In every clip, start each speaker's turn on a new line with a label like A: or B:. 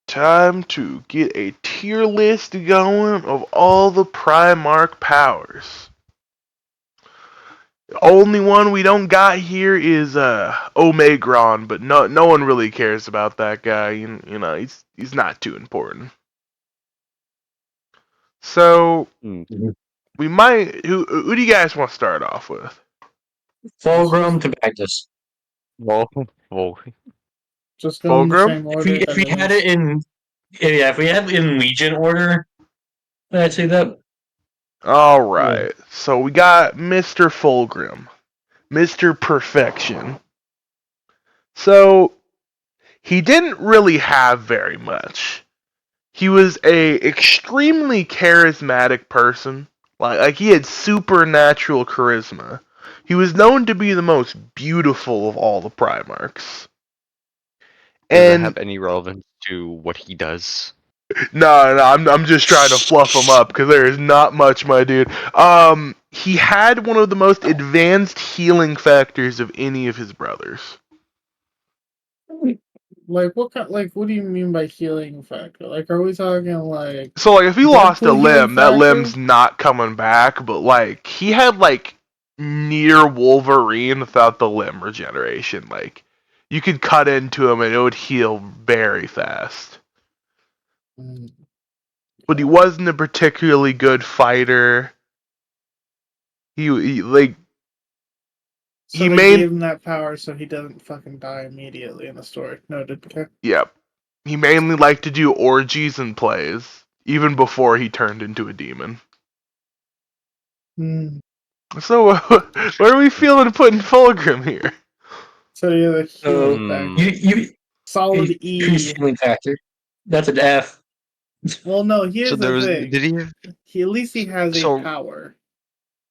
A: Time to get a tier list going of all the Primarch powers. The only one we don't got here is Omegron, but no one really cares about that guy. You know, he's not too important. So we might. Who do you guys want to start off with?
B: Fulgrim to Magnus.
C: Well,
D: Just go in the
A: Fulgrim?
D: same order.
B: If we had it in, if we had it in Legion order, I'd say that.
A: All right. So we got Mr. Fulgrim, Mr. Perfection. So he didn't really have very much. He was a extremely charismatic person. Like he had supernatural charisma. He was known to be the most beautiful of all the Primarchs.
C: Does that
A: And
C: have any relevance to what he does?
A: no, I'm just trying to fluff him up because there is not much, my dude. He had one of the most advanced healing factors of any of his brothers.
D: Like what kind? Like what do you mean by healing factor? Like are we talking like?
A: So like if he lost a
D: Deadpool healing
A: limb, that
D: factor?
A: limb's not coming back. But like he had like near Wolverine without the limb regeneration. Like you could cut into him and it would heal very fast. But he wasn't a particularly good fighter. He like
D: So
A: he
D: they
A: made
D: gave him that power so he doesn't fucking die immediately in the story. Noted. Okay.
A: Yep. He mainly liked to do orgies and plays, even before he turned into a demon. So, what are we feeling putting Fulgrim here?
D: So yeah, the healing factor. Solid E.
B: Healing factor. That's an F.
D: Well, no. Here's the thing.
C: Did he have?
D: At least he has a power.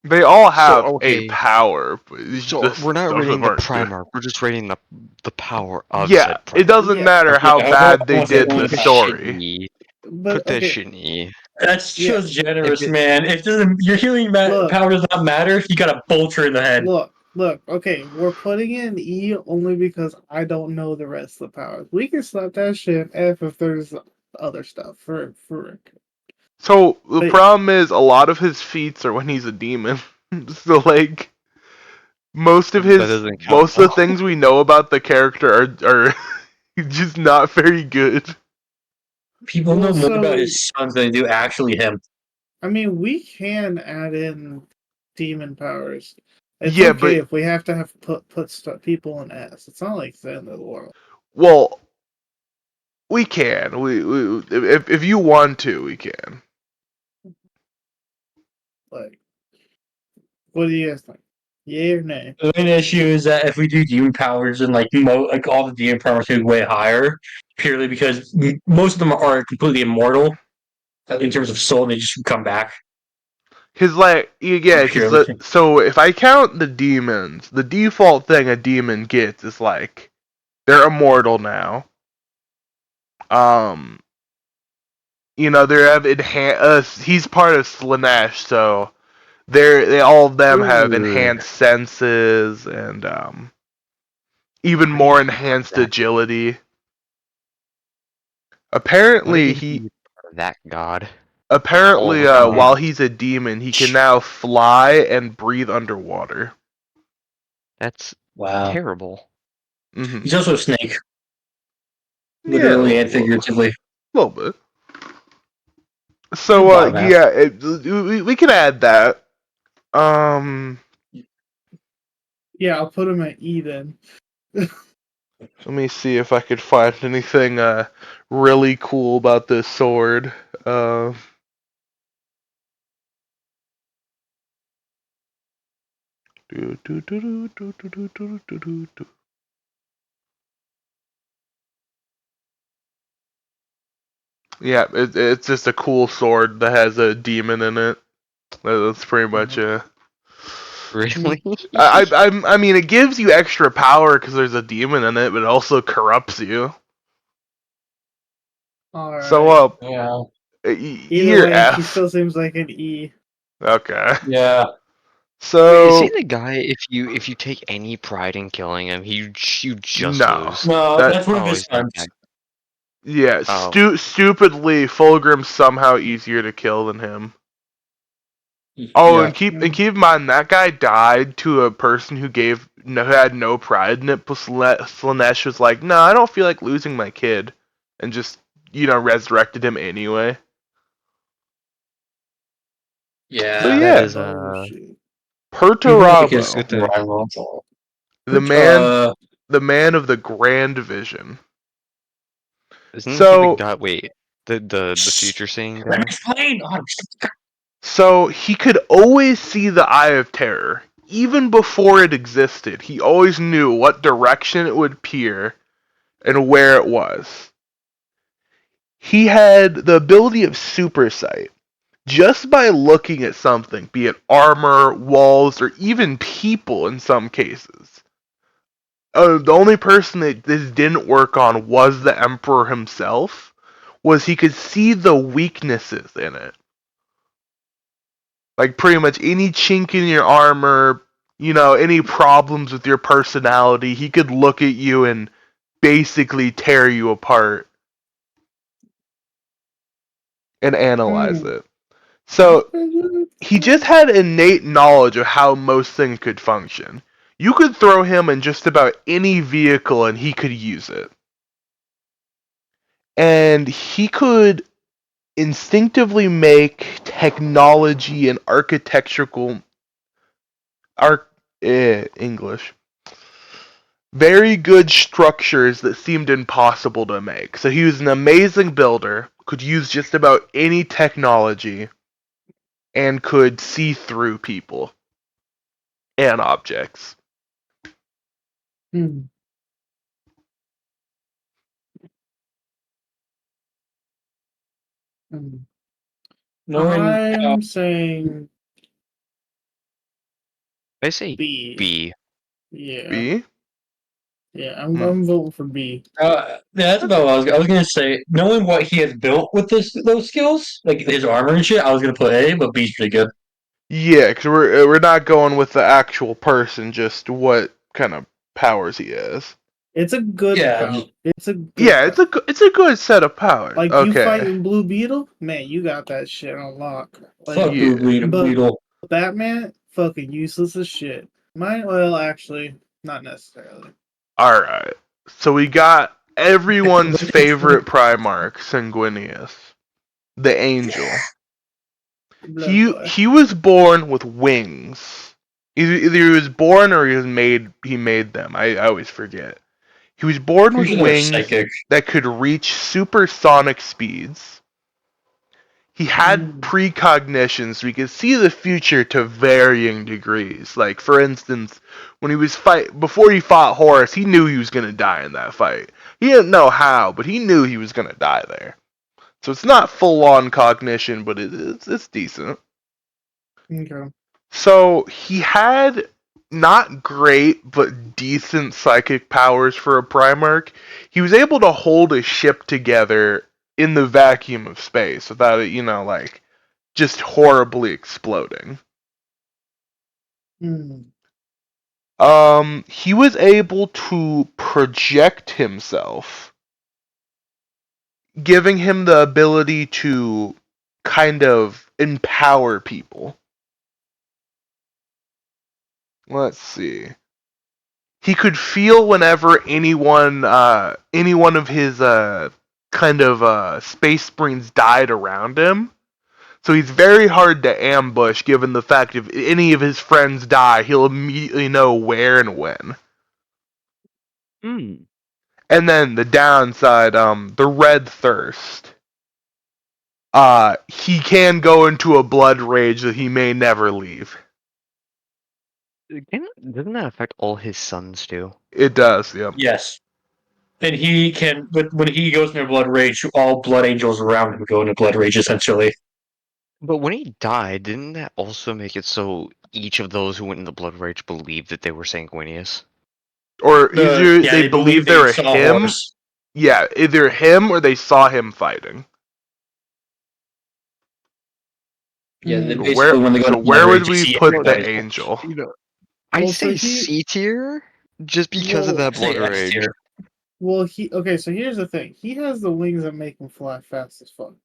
A: They all have a power. But
C: So we're not rating the Primarch. We're just rating the power of said Primarch.
A: It doesn't matter how bad they did in the story.
C: Put that shit in E.
B: That's just generous, man. If your healing power does not matter, you got a bolter in the head.
D: Look, okay, we're putting in E only because I don't know the rest of the powers. We can slap that shit in F if there's other stuff for
A: So the problem is a lot of his feats are when he's a demon. So like most of the things we know about the character are just not very good.
B: People know more about his sons than they do actually him.
D: I mean, we can add in demon powers. It's
A: yeah,
D: okay
A: but
D: if we have to have put people in S. It's not like it's the end of the world.
A: Well, we can. We if you want to, we can.
D: Like, what do you guys think? Yay or nay?
B: The main issue is that if we do demon powers and like all the demon powers go way higher, purely because most of them are completely immortal in terms of soul, and they just come back.
A: Cause so if I count the demons, the default thing a demon gets is like they're immortal now. You know they have he's part of Slanesh, so they all of them have enhanced senses and even more enhanced agility. Apparently
C: that god.
A: Apparently, while he's a demon, he can now fly and breathe underwater.
C: That's terrible.
A: Mm-hmm.
B: He's also a snake. Literally and figuratively.
A: A little bit. So, we can add that.
D: Yeah, I'll put him at E then.
A: Let me see if I could find anything really cool about this sword. Yeah, it's just a cool sword that has a demon in it. That's pretty much it.
C: Really?
A: I mean, it gives you extra power because there's a demon in it, but it also corrupts you.
D: Alright.
A: So,
B: yeah.
D: Either way, F. He still seems like an E.
A: Okay.
B: Yeah.
A: So
C: is he the guy? If you take any pride in killing him, you just lose.
B: No, that's one of his sons.
A: Yeah,
C: Oh.
A: stupidly, Fulgrim's somehow easier to kill than him. Oh,
B: Yeah.
A: and keep in mind that guy died to a person who had no pride in it. But Slanesh was like, "No, I don't feel like losing my kid," and just resurrected him anyway. So
B: Yeah.
C: That
A: yeah,
C: is
D: Oh shit.
B: He was like his
A: Perturabo,
C: good thing.
B: rival.
A: the man of the grand vision.
C: Isn't he the
A: So
C: guy? Wait, the future seeing
B: Let me
C: guy?
B: explain.
A: So he could always see the Eye of Terror. Even before it existed, he always knew what direction it would peer and where it was. He had the ability of super sight. Just by looking at something, be it armor, walls, or even people in some cases. The only person that this didn't work on was the Emperor himself, was he could see the weaknesses in it. Like pretty much any chink in your armor, any problems with your personality, he could look at you and basically tear you apart and analyze it. So he just had innate knowledge of how most things could function. You could throw him in just about any vehicle and he could use it. And he could instinctively make technology and architectural English very good structures that seemed impossible to make. So he was an amazing builder, could use just about any technology, and could see through people and objects.
D: Hmm. Hmm.
B: Knowing
D: I'm saying
C: I say
D: B.
C: B.
D: Yeah.
A: B?
D: Yeah,
A: Hmm.
D: I'm voting for B.
B: yeah, that's about what I was gonna say. Knowing what he has built with those skills, like his armor and shit, I was gonna put A, but B's pretty good.
A: Yeah, because we're not going with the actual person, just what kind of powers he has.
D: It's a good
B: Yeah,
D: power.
B: just
D: It's a good
A: Yeah,
D: power.
A: it's a good set of powers.
D: Like you
A: Okay.
D: fighting Blue Beetle, man, you got that shit on lock. Like,
B: fuck Blue
A: Yeah.
D: but
B: Beetle.
D: Batman, fucking useless as shit. Well, actually, not necessarily.
A: All right. So we got everyone's favorite Primarch, Sanguinius, the Angel.
D: Blood
A: He
D: boy.
A: he was born with wings. Either he was born or he made them. I always forget. He was born with
B: Pretty sure they're
A: wings
B: psychic.
A: that could reach supersonic speeds. He had
D: Mm.
A: precognition, so he could see the future to varying degrees. Like, for instance, when he was before he fought Horus, he knew he was gonna die in that fight. He didn't know how, but he knew he was gonna die there. So it's not full on cognition, but it's decent.
D: Okay.
A: So he had not great but decent psychic powers for a Primarch. He was able to hold a ship together in the vacuum of space without it, like just horribly exploding.
D: Mm.
A: He was able to project himself, giving him the ability to kind of empower people. Let's see. He could feel whenever any one of his kind of space marines died around him. So he's very hard to ambush, given the fact if any of his friends die, he'll immediately know where and when.
C: Hmm.
A: And then the downside, the red thirst. He can go into a blood rage that he may never leave.
C: Doesn't that affect all his sons too?
A: It does, yeah.
B: Yes. And he can, but when he goes into blood rage, all blood angels around him go into blood rage, essentially.
C: But when he died, didn't that also make it so each of those who went into blood rage believed that they were sanguineous?
A: Or either
B: Yeah,
A: they
B: they believe
A: believe they
B: they
A: were
B: saw
A: him.
B: Horus.
A: Yeah, either him or they saw him fighting.
B: Yeah, they
D: Mm.
B: basically, when they go
A: So
B: to blood
A: where would
B: rage, you
A: we
B: see
A: put the
B: everybody's.
A: angel?
C: I
D: Well, for
C: say
D: he,
C: C tier just because of
D: well,
C: that
B: Say
C: blood
B: X
C: rage.
B: tier.
D: Well, okay. So here's the thing: he has the wings that make him fly fast as fuck,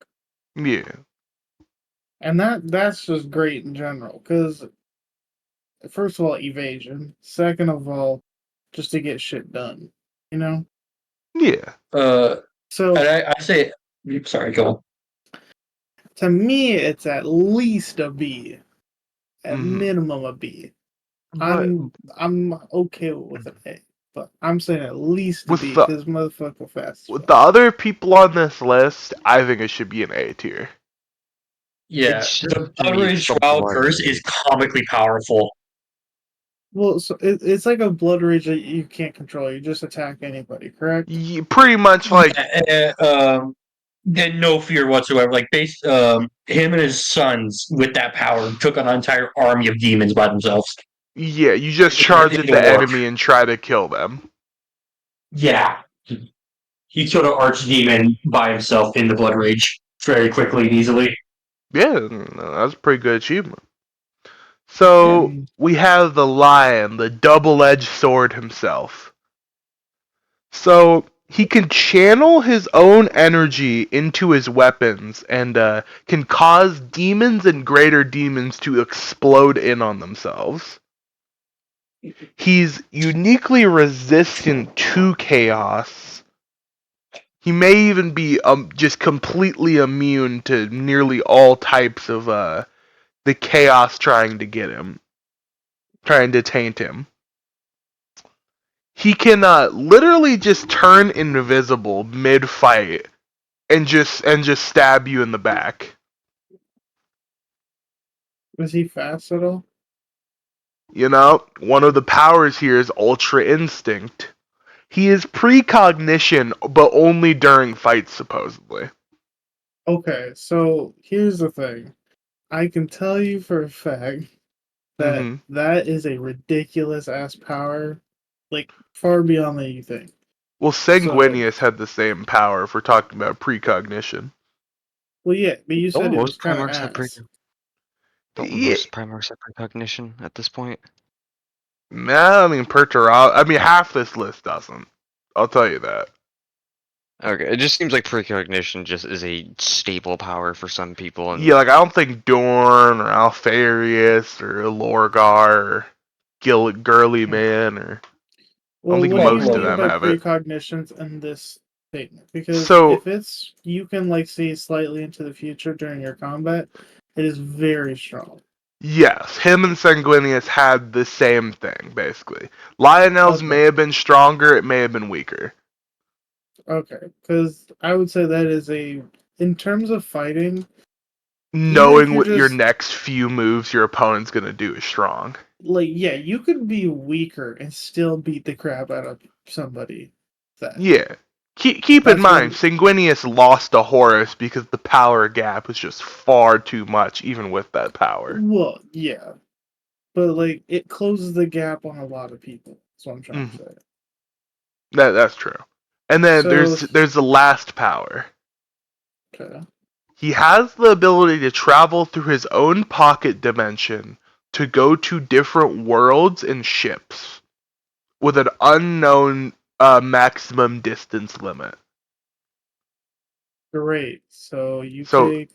A: Yeah.
D: and that's just great in general. Because first of all, evasion. Second of all, just to get shit done. You know.
A: Yeah.
D: So
B: And I say, sorry, go on.
D: to me, it's at least a B, at
A: Mhm.
D: minimum a B.
A: But
D: I'm okay with an A, but I'm saying at least a
A: with
D: B
A: the
D: because motherfucker fast as
A: with
D: fuck.
A: the other people on this list, I think it should be an A tier.
B: Yeah,
C: It's just
B: the Blood
C: the
B: Rage
C: the
B: Trial
C: blood
B: Curse is
C: rage.
B: comically powerful.
D: Well, so it's like a blood rage that you can't control. You just attack anybody, correct?
A: Pretty much like
B: Yeah, and no fear whatsoever. Like him and his sons with that power took on an entire army of demons by themselves.
A: yeah, you just
B: It
A: charge at
B: didn't
A: the
B: work.
A: enemy and try to kill them.
B: Yeah, he killed an archdemon by himself in the Blood Rage very quickly and easily.
A: Yeah, that's a pretty good achievement.
B: Yeah.
A: So we have the lion, the double-edged sword himself. So he can channel his own energy into his weapons and can cause demons and greater demons to explode in on themselves. He's uniquely resistant to chaos. He may even be just completely immune to nearly all types of the chaos trying to get him, trying to taint him. He can literally just turn invisible mid-fight and just stab you in the back.
D: Was he fast at all?
A: You know, one of the powers here is Ultra Instinct. He is precognition, but only during fights, supposedly.
D: Okay, so here's the thing. I can tell you for a fact that
A: Mm-hmm.
D: that is a ridiculous ass power, like far beyond than you think.
A: Well,
D: So,
A: Sanguinius had the same power if we're talking about precognition.
D: well, yeah, but you said
C: Don't
D: it was
C: most
D: kind of
C: Primarchs have
D: ass.
C: don't
A: Yeah,
C: most Primarchs have precognition at this point?
A: nah, I mean, I mean, half this list doesn't. I'll tell you that.
C: Okay, it just seems like precognition just is a staple power for some people, and
A: Yeah, like, I don't think Dorn or Alfarius or Lorgar or Girly Man or I don't
D: Well,
A: think
D: what do you
A: most of
B: Look,
D: mean
A: them
D: by
A: have it.
D: precognitions in this statement? Because
A: So,
D: if it's you can like see slightly into the future during your combat, it is very strong.
A: yes, him and Sanguinius had the same thing, basically. Lionel's
D: Okay,
A: may have been stronger, it may have been weaker.
D: okay, because I would say that is in terms of fighting, even if
A: Knowing
D: you're
A: what your
D: just
A: next few moves your opponent's gonna do is strong.
D: like, yeah, you could be weaker and still beat the crap out of somebody. That
A: Yeah. Keep in
D: that's what.
A: mind, Sanguinius lost to Horus because the power gap was just far too much, even with that power.
D: Well, yeah, but like it closes the gap on a lot of people. That's what I'm trying to
A: Mhm.
D: say.
A: That's true. And then
D: So,
A: there's the last power.
D: okay.
A: He has the ability to travel through his own pocket dimension to go to different worlds in ships with an unknown maximum distance limit.
D: Great. So you
A: So
D: take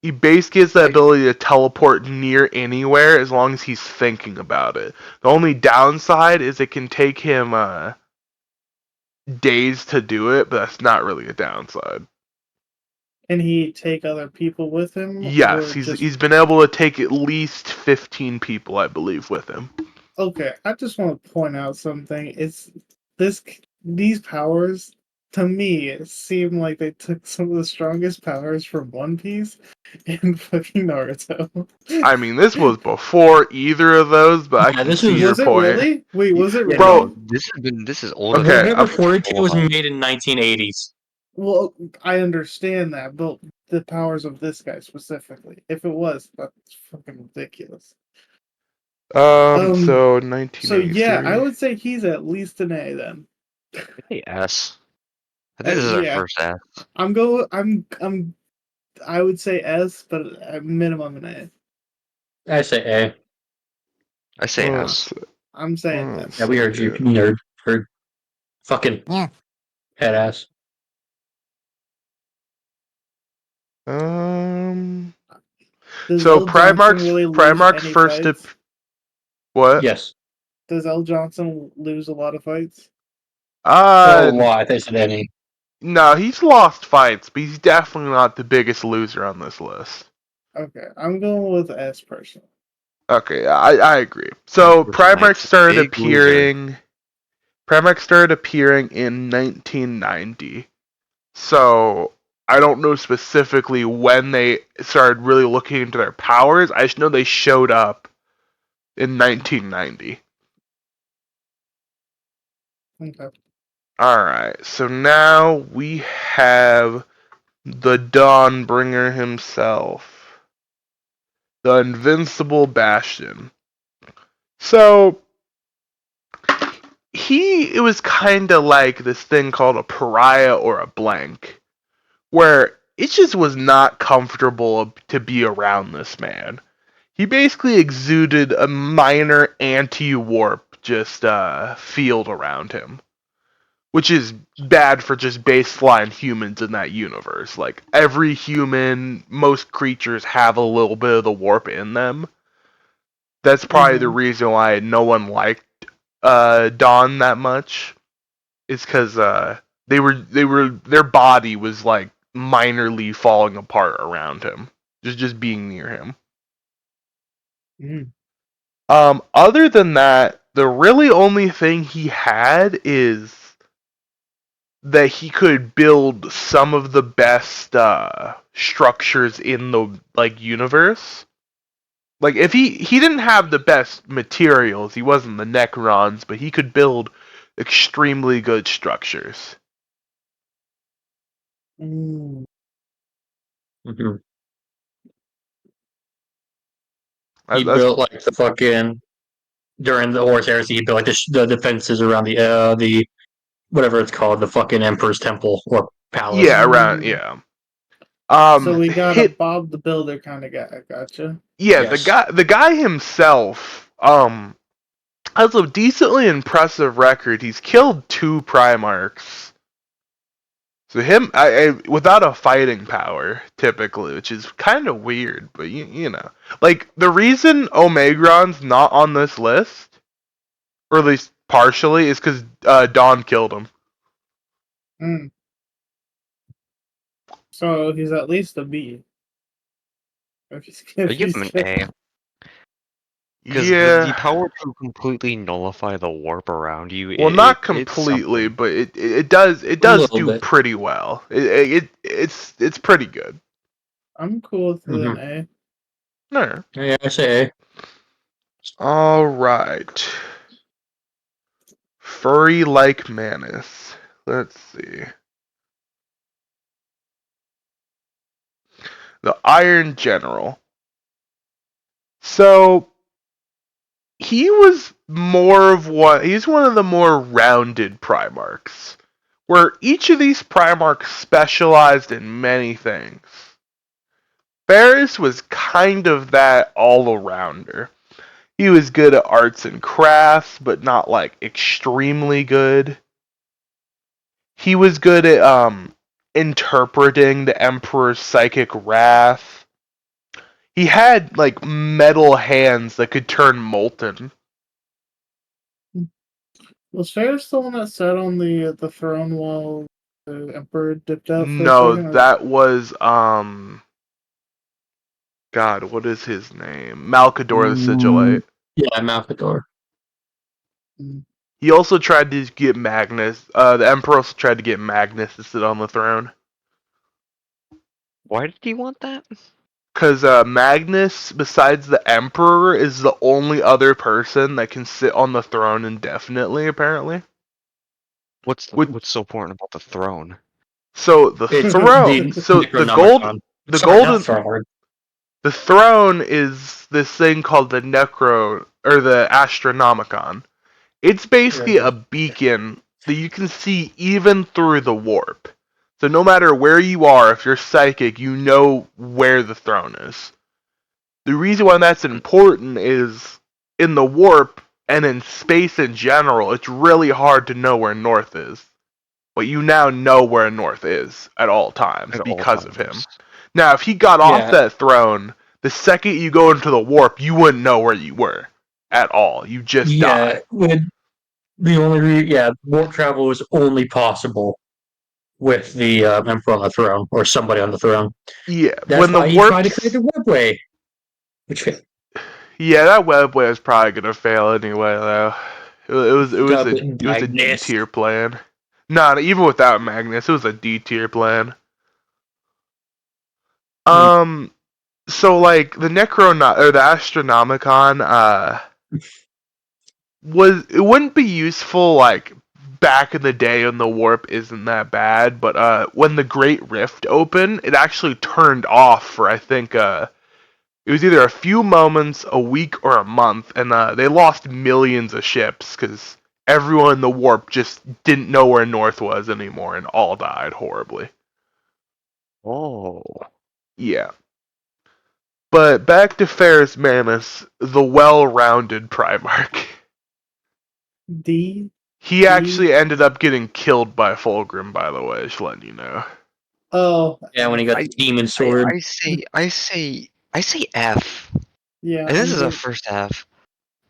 A: he basically has the
B: like,
A: ability to teleport near anywhere as long as he's thinking about it. The only downside is it can take him days to do it, but that's not really a downside.
D: can he take other people with him
A: Yes,
D: or
A: he's
D: just
A: he's been able to take at least 15 people, I believe, with him.
D: okay, I just want to point out something. It's this these powers to me it seem like they took some of the strongest powers from One Piece and fucking Naruto.
A: I mean, this was before either of those, but I
B: yeah,
A: can
B: this
A: see
B: was
A: your
D: Was it
A: point.
D: really? Wait, was it
B: yeah,
D: really?
A: Bro,
B: no.
C: This is older than
A: okay,
B: Warhammer
C: fucking
B: 40K was
C: Fallout.
B: made in 1980s.
D: Well, I understand that, but the powers of this guy specifically. If it was, that's fucking ridiculous. Um,
A: so
D: so yeah, I
A: 1983.
D: would say he's at least an A then.
C: Hey, S. I think this is our
D: Yeah,
C: first S.
D: I would say S, but at minimum an A.
B: I say A.
C: I say S.
D: I'm saying
A: Let's
D: S.
B: Yeah, we
A: see
B: heard you,
A: here.
B: nerd. Heard fucking. Headass.
D: Does
A: So
D: L. Johnson
A: Primarch's
D: really lose
A: Primarch's
D: any
A: first
D: fights?
A: what?
B: Yes.
D: Does L. Johnson lose a lot of fights?
B: Oh,
A: Uh,
B: why? They said any.
A: no, he's lost fights, but he's definitely not the biggest loser on this list.
D: Okay, I'm going with S personally.
A: Okay, I agree. So Primarch
C: Nice.
A: started
C: Big loser.
A: appearing. Primarch started appearing in 1990. So I don't know specifically when they started really looking into their powers. I just know they showed up in 1990.
D: Okay.
A: Alright, so now we have the Dawnbringer himself. The Invincible Bastion. So, it was kind of like this thing called a pariah or a blank, where it just was not comfortable to be around this man. He basically exuded a minor anti-warp field around him, which is bad for just baseline humans in that universe. Like every human, most creatures have a little bit of the warp in them. That's probably the reason why no one liked Dawn that much. Is because their body was like minorly falling apart around him, just being near him.
D: Mm.
A: Other than that, the really only thing he had is that he could build some of the best structures in the universe. Like if he didn't have the best materials, he wasn't the Necrons, but he could build extremely good structures.
D: Mm.
B: Mm-hmm. He
A: That's
B: built like the fucking during the Horus Heresy. He built like the defenses around the whatever it's called, the fucking Emperor's Temple or Palace.
A: yeah, around
D: Mm.
A: yeah.
D: So we got a
A: Hit
D: Bob the Builder kind of guy. Gotcha.
A: yeah,
B: Yes.
A: the guy himself has a decently impressive record. He's killed 2 Primarchs. So him, without a fighting power, typically, which is kind of weird, but you know, like the reason Omegron's not on this list, or at least partially, is because Dawn killed him.
D: Mm. So he's at least a B.
C: I
D: If
C: give
D: he's
C: him an
D: killed.
C: A. Because the
A: Yeah,
C: power to completely nullify the warp around you,
A: well, not
C: it's
A: completely,
C: something.
A: but it
B: A
A: does
B: little
A: do
B: bit.
A: pretty well. It's pretty good.
D: I'm cool with an
B: Mm-hmm.
D: A.
A: No.
B: Yeah, I say A.
A: All right. Furry like Manus. Let's see. The Iron General. So he's one of the more rounded Primarchs, where each of these Primarchs specialized in many things. Ferris was kind of that all-arounder. He was good at arts and crafts, but not like extremely good. He was good at interpreting the Emperor's psychic wrath. He had like metal hands that could turn molten.
D: Was Ferris the one that sat on the throne while the Emperor dipped out for a
A: No,
D: second?
A: that was God, what is his name? Malkador the Sigillite.
B: Yeah, Malfador.
D: Mm.
A: He also tried to get Magnus. The Emperor also tried to get Magnus to sit on the throne.
C: Why did he want that?
A: Because Magnus, besides the Emperor, is the only other person that can sit on the throne indefinitely, apparently. With,
C: What's so important about the throne?
A: so the
B: It's
A: throne,
B: the
A: so
B: Necronomicon.
A: the
B: Sorry, not
A: golden,
B: Throne.
A: the throne is this thing called the the Astronomicon. It's basically a beacon that you can see even through the warp. So no matter where you are, if you're psychic, you know where the throne is. The reason why that's important is in the warp and in space in general, it's really hard to know where north is. but you now know where North is at all times
C: At all
A: because of him.
C: times.
A: Now, if he got off
B: Yeah.
A: that throne, the second you go into the warp, you wouldn't know where you were at all. You just die.
B: With warp travel is only possible with the emperor on the throne or somebody on the throne.
A: Yeah,
B: That's
A: when the
B: why he tried to
A: warps,
B: create the webway, which failed.
A: yeah, that webway is probably gonna fail anyway, though. It was a D
B: Magnus.
A: tier plan. Not even without Magnus, it was a D tier plan.
B: Hmm.
A: So like the or the Astronomicon, it wouldn't be useful like back in the day when the warp isn't that bad, but when the Great Rift opened, it actually turned off for I think it was either a few moments, a week, or a month, and they lost millions of ships because everyone in the warp just didn't know where North was anymore and all died horribly.
C: Oh.
A: Yeah. But back to Ferris Manus, the well-rounded Primarch.
D: D.
A: He actually ended up getting killed by Fulgrim, by the way, just letting you know.
D: Oh.
B: Yeah, when he got
C: I,
B: the demon sword.
C: I say F.
D: Yeah.
C: And this
D: he
C: is a
D: did.
C: first F.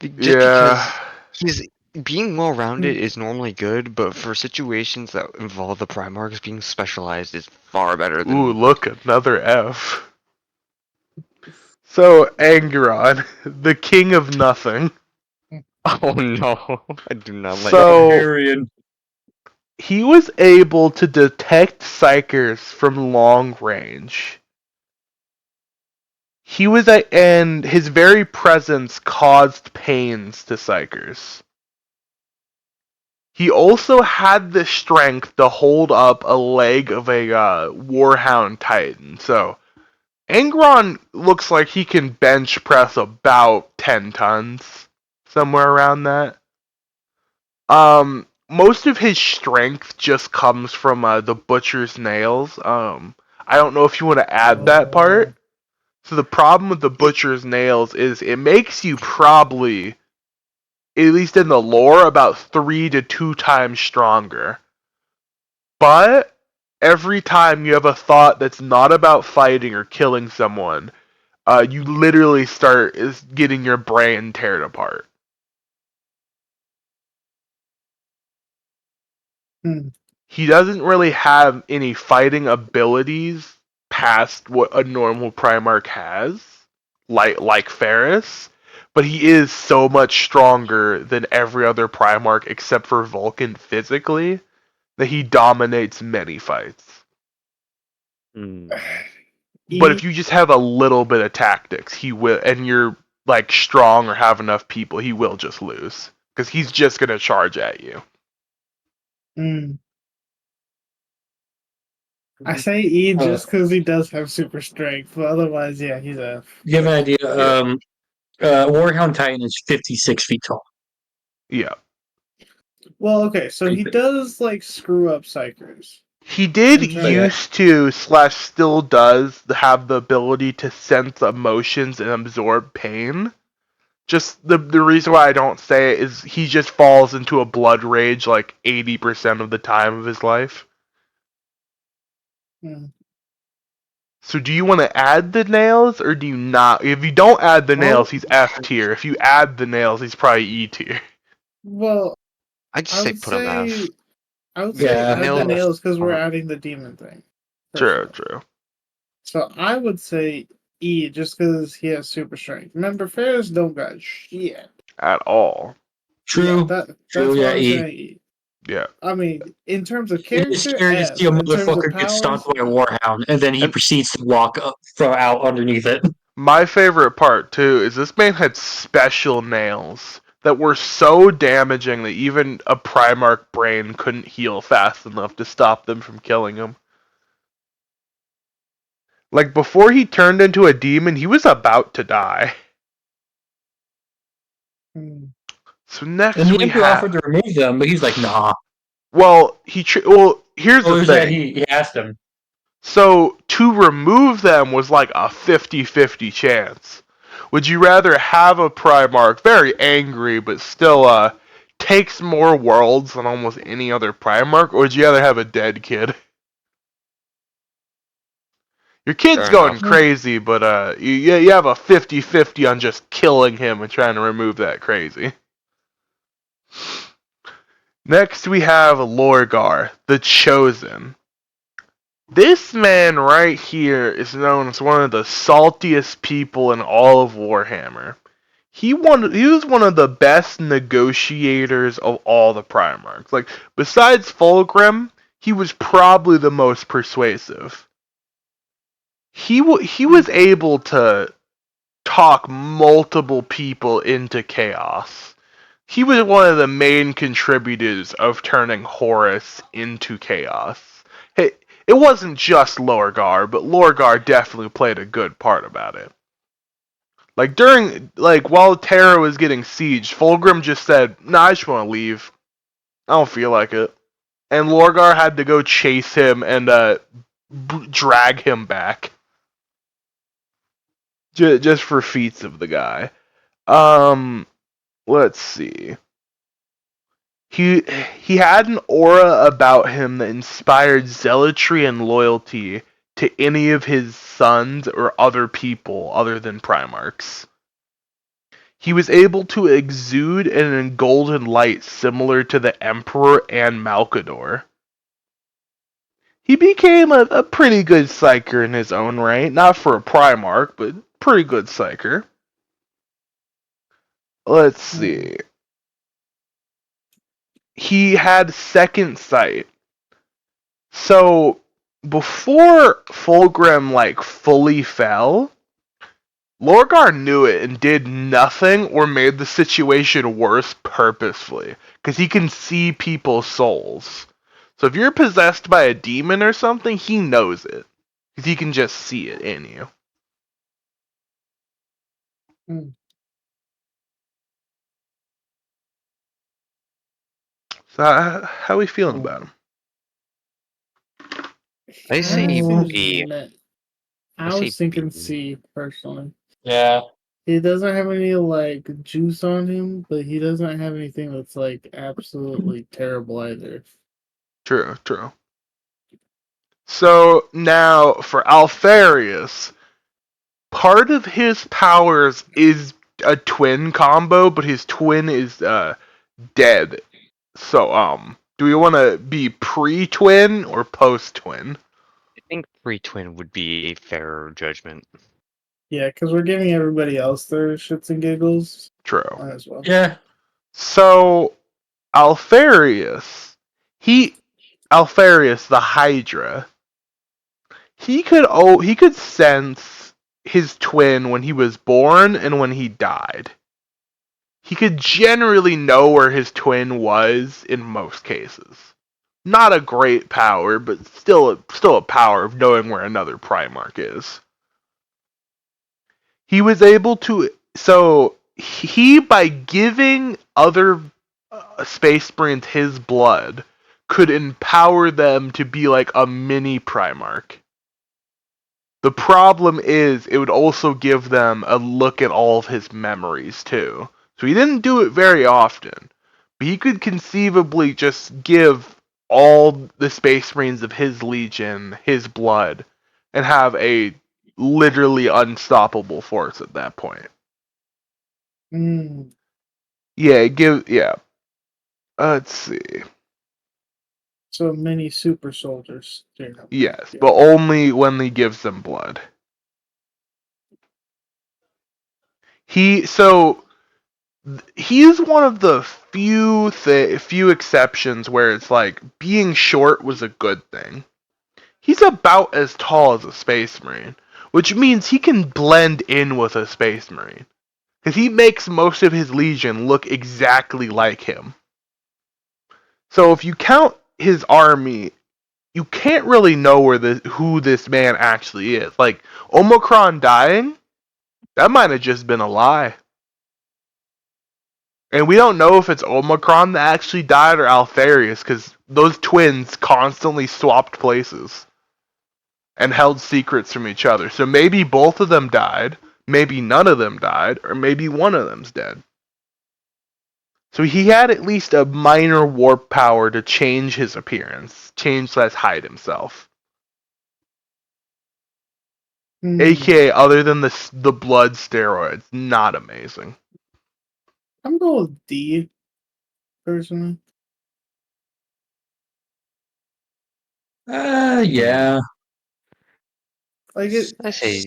C: Just
A: Yeah.
C: because he's being well rounded is normally good, but for situations that involve the Primarchs, being specialized is far better than.
A: Ooh, look, another F. So, Angeron, the king of nothing.
C: Oh no, I do not like
A: So,
B: Barbarian.
A: he was able to detect psychers from long range. And his very presence caused pains to psychers. He also had the strength to hold up a leg of a Warhound Titan. So, Angron looks like he can bench press about 10 tons, somewhere around that. Most of his strength just comes from the butcher's nails. I don't know if you want to add that part. So the problem with the butcher's nails is it makes you probably, at least in the lore, about 3 to 2 times stronger. But every time you have a thought that's not about fighting or killing someone, you literally start getting your brain teared apart.
D: Hmm.
A: He doesn't really have any fighting abilities past what a normal Primarch has, like Ferris, but he is so much stronger than every other Primarch except for Vulcan physically that he dominates many fights.
C: Hmm.
A: But if
D: E.
A: you just have a little bit of tactics, he will, and you're like strong or have enough people, he will just lose because he's just gonna charge at you.
D: Mm. I say E just because he does have super strength, but otherwise, yeah, he's a.
B: You have an idea?
A: Yeah.
B: Warhound Titan is 56 feet tall.
A: Yeah.
D: Well, okay, so he does like screw up psychers.
A: He did
D: In terms-
A: used to / still does have the ability to sense emotions and absorb pain. Just the reason why I don't say it is he just falls into a blood rage like 80% of the time of his life.
D: Hmm.
A: So do you want to add the nails or do you not? If you don't add the nails,
D: Well-
A: he's F tier. If you add the nails, he's probably E tier.
D: Well,
C: I'd
D: I
C: say
D: would
C: put him F.
D: say I would
B: Yeah,
D: say add the
C: nails-
D: nails because we're
C: uh,
D: adding the demon thing.
A: True,
D: personally.
A: true.
D: So I would say E just because he has super strength. Remember, Ferris don't got shit.
A: At all.
B: True.
D: Yeah, that's
B: True,
D: why
B: yeah,
D: I'm
B: E.
D: saying E.
A: Yeah.
D: I mean, in terms of
B: It is
D: character,
B: scary to
D: F.
B: see a
D: In terms of
B: motherfucker get stomped
D: powers,
B: by a warhound, and then he
A: And-
B: proceeds to walk up from out underneath it.
A: My favorite part too is this man had special nails that were so damaging that even a Primarch brain couldn't heal fast enough to stop them from killing him. Like before he turned into a demon, he was about to die.
D: hmm,
A: So next
B: And the
A: we
B: Emperor
A: have
B: offered to remove them, but he's like, nah.
A: well, here's
B: Oh,
A: the
B: is that
A: thing.
B: he asked him.
A: So to remove them was like a 50-50 chance. Would you rather have a Primarch, very angry, but still takes more worlds than almost any other Primarch, or would you rather have a dead kid? Your kid's
C: Fair
A: going
C: enough.
A: crazy, but you have a 50-50 on just killing him and trying to remove that crazy. Next we have Lorgar, the Chosen. This man right here is known as one of the saltiest people in all of Warhammer. He was one of the best negotiators of all the Primarchs. Like, besides Fulgrim, he was probably the most persuasive. He was able to talk multiple people into chaos. He was one of the main contributors of turning Horus into chaos. Hey, it wasn't just Lorgar, but Lorgar definitely played a good part about it. While Terra was getting sieged, Fulgrim just said, "Nah, I just want to leave. I don't feel like it." And Lorgar had to go chase him and drag him back. Just for feats of the guy. Let's see. He had an aura about him that inspired zealotry and loyalty to any of his sons or other people other than Primarchs. He was able to exude an golden light similar to the Emperor and Malkador. He became a pretty good psyker in his own right, not for a Primarch, but pretty good psyker. Let's see. He had second sight. So before Fulgrim fully fell, Lorgar knew it and did nothing or made the situation worse purposefully, because he can see people's souls. So if you're possessed by a demon or something, he knows it, because he can just see it in you.
D: Hmm.
A: So how are we feeling about him?
C: I say
D: Seems
C: B.
D: meh.
C: I
D: I
C: say
D: was thinking
C: B.
D: C personally.
B: Yeah.
D: He doesn't have any juice on him, but he doesn't have anything that's absolutely terrible either.
A: True. So now for Alfarius, part of his powers is a twin combo, but his twin is dead. So do we want to be pre-twin or post-twin?
C: I think pre-twin would be a fairer judgment.
D: Yeah, because we're giving everybody else their shits and giggles.
A: True.
D: Might as well.
B: Yeah.
A: So Alfarius, Alfarius the Hydra, he could sense his twin when he was born and when he died. He could generally know where his twin was in most cases. Not a great power, but still a power of knowing where another Primarch is. He was able to, so he, by giving other Space Marines his blood, could empower them to be like a mini Primarch. The problem is, it would also give them a look at all of his memories too. So he didn't do it very often, but he could conceivably just give all the Space Marines of his Legion his blood and have a literally unstoppable force at that point.
D: Mm.
A: Yeah. Let's see.
D: So many super soldiers.
A: Yes, but only when he gives them blood. He's one of the few exceptions where it's like being short was a good thing. He's about as tall as a Space Marine, which means he can blend in with a Space Marine. Because he makes most of his Legion look exactly like him. So if you count his army, you can't really know who this man actually is. Like, Omicron dying, that might have just been a lie. And we don't know if it's Omicron that actually died or Alfarius, because those twins constantly swapped places and held secrets from each other. So maybe both of them died, maybe none of them died, or maybe one of them's dead. So he had at least a minor warp power to change his appearance, hide himself. AKA, other than the blood steroids, not amazing.
D: I'm going with D, personally.
B: Yeah.
D: Like it,
C: I say,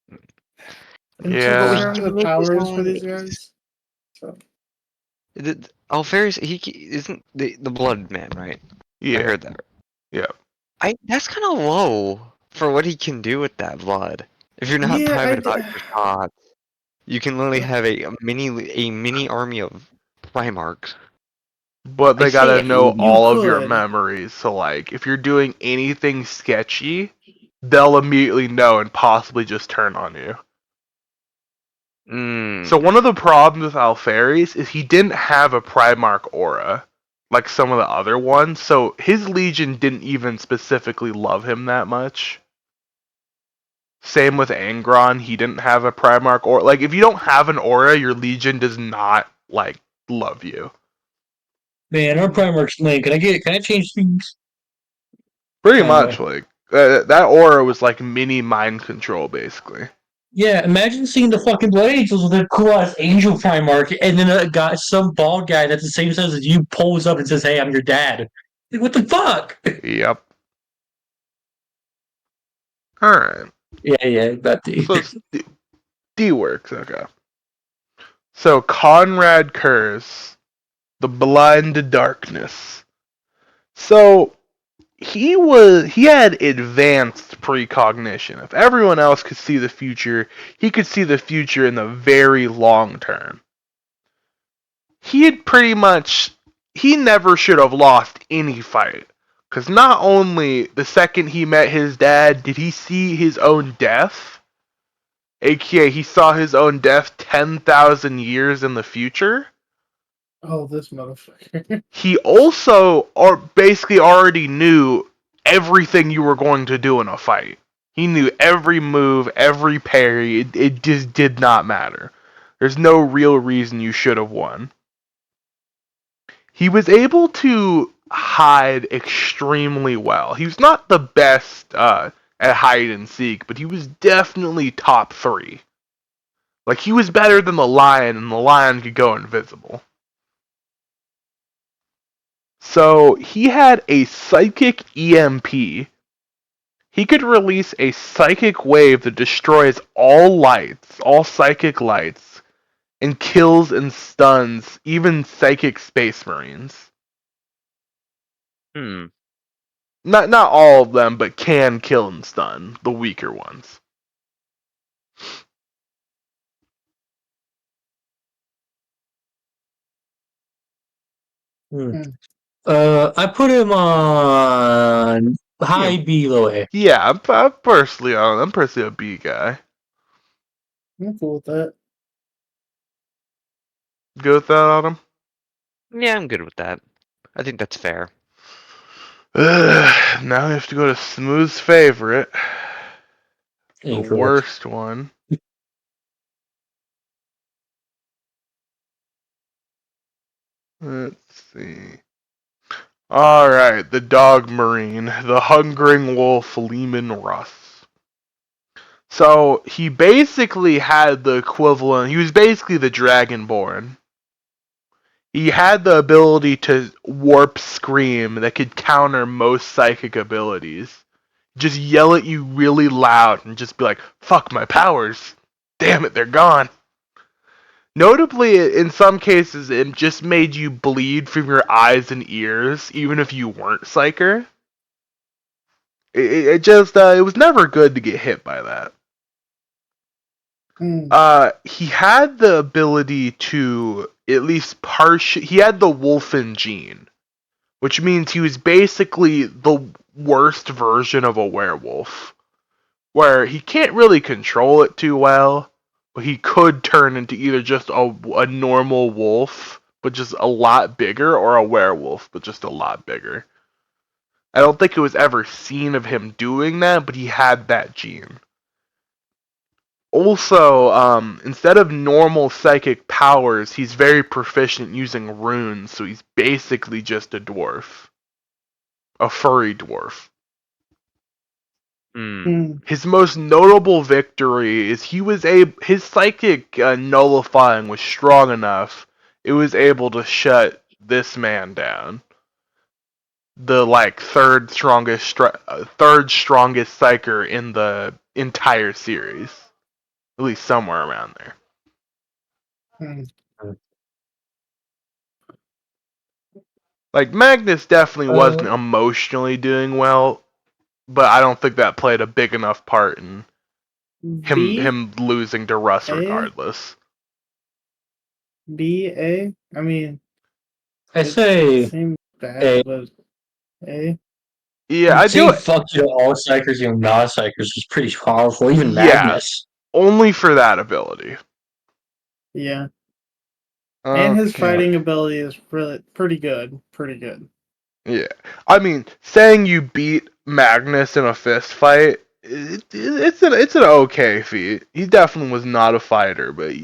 A: Yeah.
D: considering the
C: With his
D: powers for
C: own-
D: these guys. So
C: Alpharius, isn't the blood man, right? I
A: Yeah.
C: heard that.
A: Yeah.
C: That's kind of low for what he can do with that blood. If you're not
D: yeah,
C: private about your shots, you can literally
D: Uh,
C: have a mini army of Primarchs.
A: But
C: I
A: they gotta
C: say
A: know
D: you
A: all of your
D: could.
A: memories. So, like, if you're doing anything sketchy, they'll immediately know and possibly just turn on you. So one of the problems with Alpharius is he didn't have a Primarch aura like some of the other ones, so his Legion didn't even specifically love him that much. Same with Angron, he didn't have a Primarch aura. Like, if you don't have an aura, your Legion does not, like, love you.
B: Man, our Primarch's lame. Can I change things?
A: Pretty
B: Anyway.
A: much, like, that aura was like mini mind control, basically.
B: Yeah, imagine seeing the fucking Blood Angels with a cool ass Angel Primarch, and then some bald guy that's the same size as you pulls up and says, "Hey, I'm your dad." Like, what the fuck?
A: Yep. Alright.
B: Yeah, that
A: So, D works, okay. So, Conrad Kurz, the Blind Darkness. So, he had advanced precognition. If everyone else could see the future, he could see the future in the very long term. He never should have lost any fight. Because not only the second he met his dad did he see his own death, aka he saw his own death 10,000 years in the future.
D: Oh, this motherfucker.
A: He also basically already knew everything you were going to do in a fight. He knew every move, every parry. It just did not matter. There's no real reason you should have won. He was able to hide extremely well. He was not the best at hide and seek, but he was definitely top 3. Like, he was better than the lion, and the lion could go invisible. So he had a psychic EMP. He could release a psychic wave that destroys all lights, all psychic lights, and kills and stuns even psychic space marines. Not all of them, but can kill and stun the weaker ones.
B: I put him on high B, low A.
A: Yeah, I'm personally a B guy.
D: I'm cool with that.
A: Good with that, Autumn?
C: Yeah, I'm good with that. I think that's fair.
A: Now we have to go to Smooth's favorite. The
B: Incorrect.
A: worst one. Let's see. Alright, the Dog Marine, the Hungering Wolf, Lehman Russ. So, he basically had the equivalent, he was basically the Dragonborn. He had the ability to warp scream that could counter most psychic abilities. Just yell at you really loud and just be like, fuck my powers. Damn it, they're gone. Notably, in some cases, it just made you bleed from your eyes and ears, even if you weren't Psyker. It was never good to get hit by that. He had the ability to at least he had the Wolfen gene, which means he was basically the worst version of a werewolf, where he can't really control it too well, but he could turn into either just a normal wolf, but just a lot bigger, or a werewolf, but just a lot bigger. I don't think it was ever seen of him doing that, but he had that gene. Also, instead of normal psychic powers, he's very proficient using runes, so he's basically just a dwarf. A furry dwarf. His most notable victory is his psychic nullifying was strong enough. It was able to shut this man down. The third strongest psyker in the entire series. At least somewhere around there. Like, Magnus definitely wasn't emotionally doing well, but I don't think that played a big enough part in him losing to Russ regardless.
D: B-A? I mean,
B: I say
D: seems bad,
B: A.
D: but A?
A: Yeah, I do
B: Saying
A: it.
B: fuck to all psychers and non-psychers is pretty powerful. Even
A: Yeah.
B: Magnus.
A: Only for that ability.
D: Yeah. And his
A: Okay.
D: fighting ability is really pretty good. Pretty good.
A: Yeah. I mean, saying you beat Magnus in a fist fight, it's an okay feat. He definitely was not a fighter, but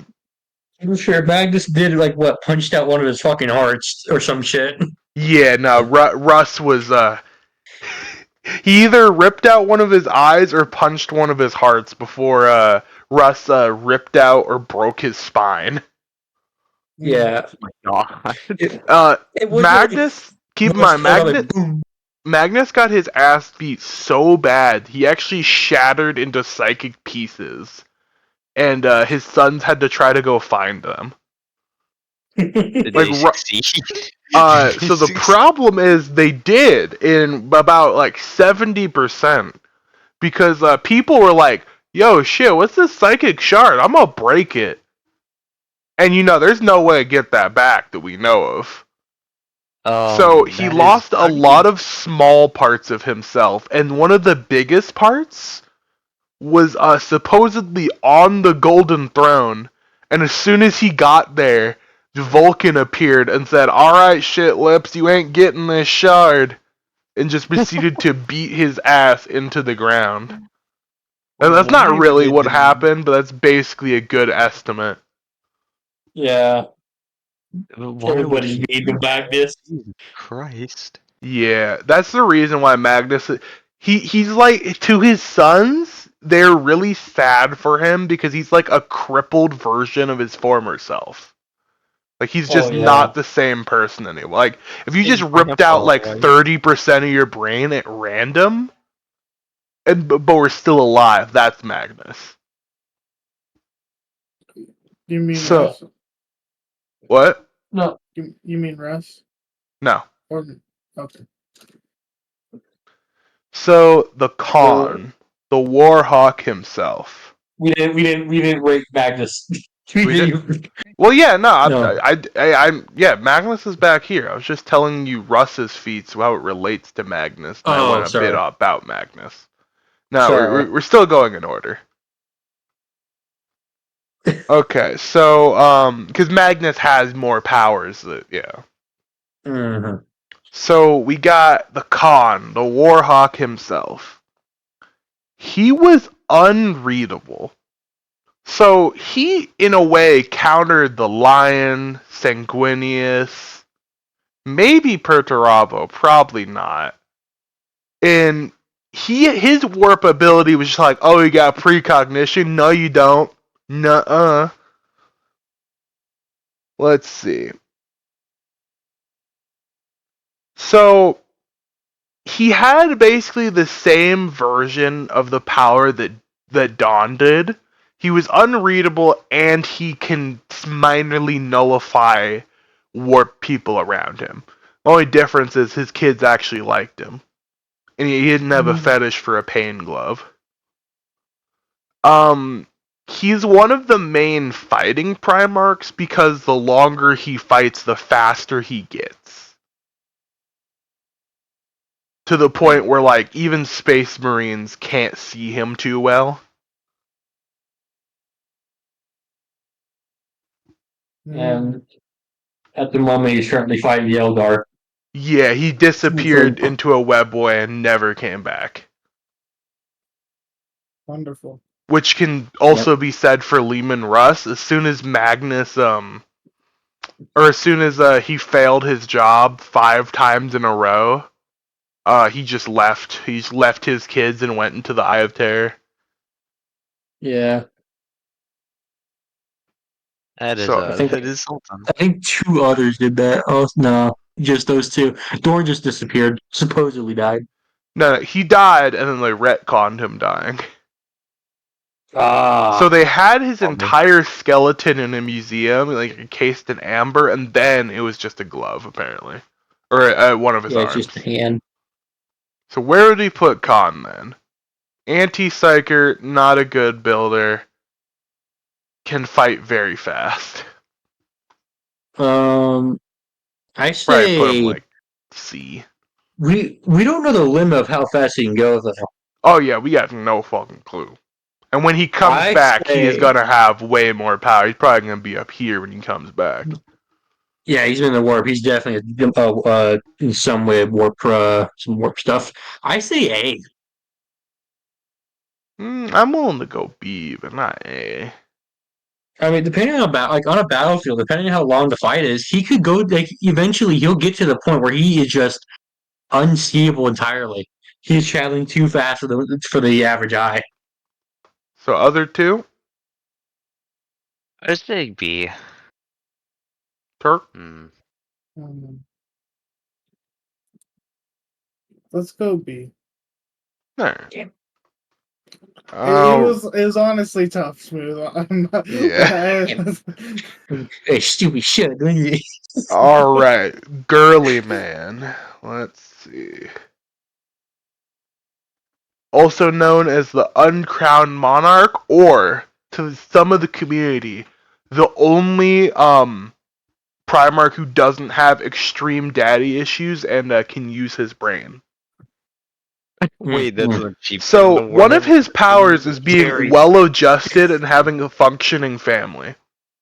B: I'm sure Magnus did punched out one of his fucking hearts or some shit.
A: yeah, no, Russ was he either ripped out one of his eyes or punched one of his hearts before Russ ripped out or broke his spine.
B: Yeah.
C: Oh my god.
A: Magnus, keep in mind, Magnus got his ass beat so bad, he actually shattered into psychic pieces. And his sons had to try to go find them.
C: Did they succeed?
A: So the problem is they did in about 70%. Because people were like, yo, shit, what's this psychic shard? I'm gonna break it. And there's no way to get that back that we know of. So he lost a lot of small parts of himself, and one of the biggest parts was supposedly on the Golden Throne, and as soon as he got there, Vulcan appeared and said, alright, shit lips, you ain't getting this shard, and just proceeded to beat his ass into the ground. And that's not really what happened, but that's basically a good estimate.
B: Yeah.
C: Everybody's
B: made the Magnus.
C: Jesus Christ.
A: Yeah, that's the reason why Magnus... He's like, to his sons, they're really sad for him because he's like a crippled version of his former self. Like, he's just not the same person anymore. Like, if you just ripped out 30% of your brain at random, but we're still alive, that's Magnus.
D: You mean Russ?
A: What?
B: No.
D: You mean Russ?
A: No.
D: Okay.
A: So the Khan, the Warhawk himself.
B: We didn't rate Magnus.
A: Well, yeah, no. Magnus is back here. I was just telling you Russ's feats, how it relates to Magnus. And I went a bit about Magnus. No, we're still going in order. Okay, so because Magnus has more powers, yeah.
B: Mm-hmm.
A: So we got the Khan, the Warhawk himself. He was unreadable. So he, in a way, countered the Lion, Sanguinius, maybe Perturabo, probably not. And his warp ability was just like, oh, you got precognition? No, you don't. Nuh-uh. Let's see. So he had basically the same version of the power that Dawn did. He was unreadable, and he can minorly nullify warp people around him. The only difference is his kids actually liked him. And he didn't have a fetish for a pain glove. He's one of the main fighting Primarchs because the longer he fights, the faster he gets. To the point where, even Space Marines can't see him too well.
B: And at the moment, he's currently fighting the Eldar.
A: Yeah, he disappeared into a webway and never came back.
D: Wonderful.
A: which can also be said for Lehman Russ. As soon as Magnus, or as soon as he failed his job 5 times in a row, he just left. He's left his kids and went into the Eye of Terror.
B: Yeah.
C: That is
A: So-
B: I think-
C: that is something.
B: I think 2 others did that. Oh no, just those 2. Dorn just disappeared. Supposedly died.
A: No, he died, and then they retconned him dying.
B: Ah.
A: So they had his
C: Bummer.
A: entire skeleton in a museum, like encased in amber, and then it was just a glove, apparently, or one of his
B: yeah, it's
A: arms.
B: just a hand.
A: So where would he put Khan then? Anti-psyker, not a good builder, can fight very fast.
B: I
A: Probably put him
B: say
A: like C.
B: we don't know the limit of how fast he can go though.
A: Oh yeah, we have no fucking clue. And when he comes
B: I
A: back, he is
B: say-
A: gonna have way more power. He's probably gonna be up here when he comes back.
B: Yeah, he's in the warp. He's definitely in some way warp some warp stuff. I say A.
A: I'm willing to go B, but not A.
B: I mean, depending on on a battlefield, depending on how long the fight is, he could go like eventually he'll get to the point where he is just unseeable entirely. He's traveling too fast for the average eye.
A: So other 2,
C: I say B.
A: Turk.
C: Hmm.
D: Let's go B.
A: There.
B: Yeah.
D: It was honestly tough, Smooth. I'm not,
A: Yeah.
B: Hey, stupid shit.
A: All right, girly man. Let's see. Also known as the uncrowned monarch, or to some of the community, the only Primarch who doesn't have extreme daddy issues and can use his brain.
C: Wait, that's a cheap.
A: So
C: the
A: one of
C: Warhammer-
A: his powers is being
B: Very-
A: well-adjusted and having a functioning family.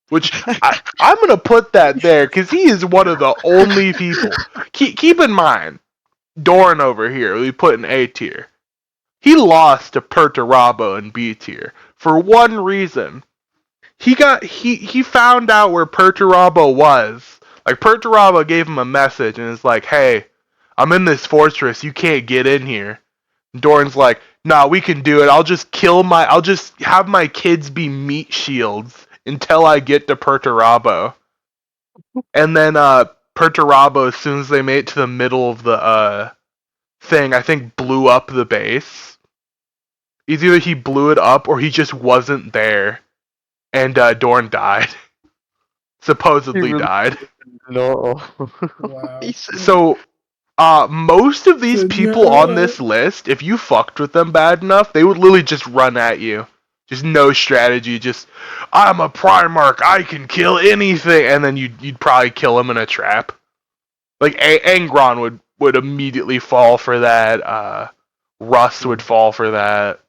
A: Which I'm gonna put that there because he is one of the only people. Keep in mind, Doran over here, we put in A tier. He lost to Perturabo in B tier for one reason. He found out where Perturabo was. Like Perturabo gave him a message and it's like, "Hey, I'm in this fortress. You can't get in here." Doran's like, "Nah, we can do it. I'll just have my kids be meat shields until I get to Perturabo." And then Perturabo, as soon as they made it to the middle of the thing, I think blew up the base. Either he blew it up or he just wasn't there, and Dorn died. Supposedly
C: He really-
A: died.
C: No.
D: Wow.
A: So, most of these
D: So
A: people on this list, if you fucked with them bad enough, they would literally just run at you. Just no strategy. Just, I'm a Primarch. I can kill anything, and then you'd probably kill him in a trap. Like Angron would immediately fall for that. Russ would fall for that.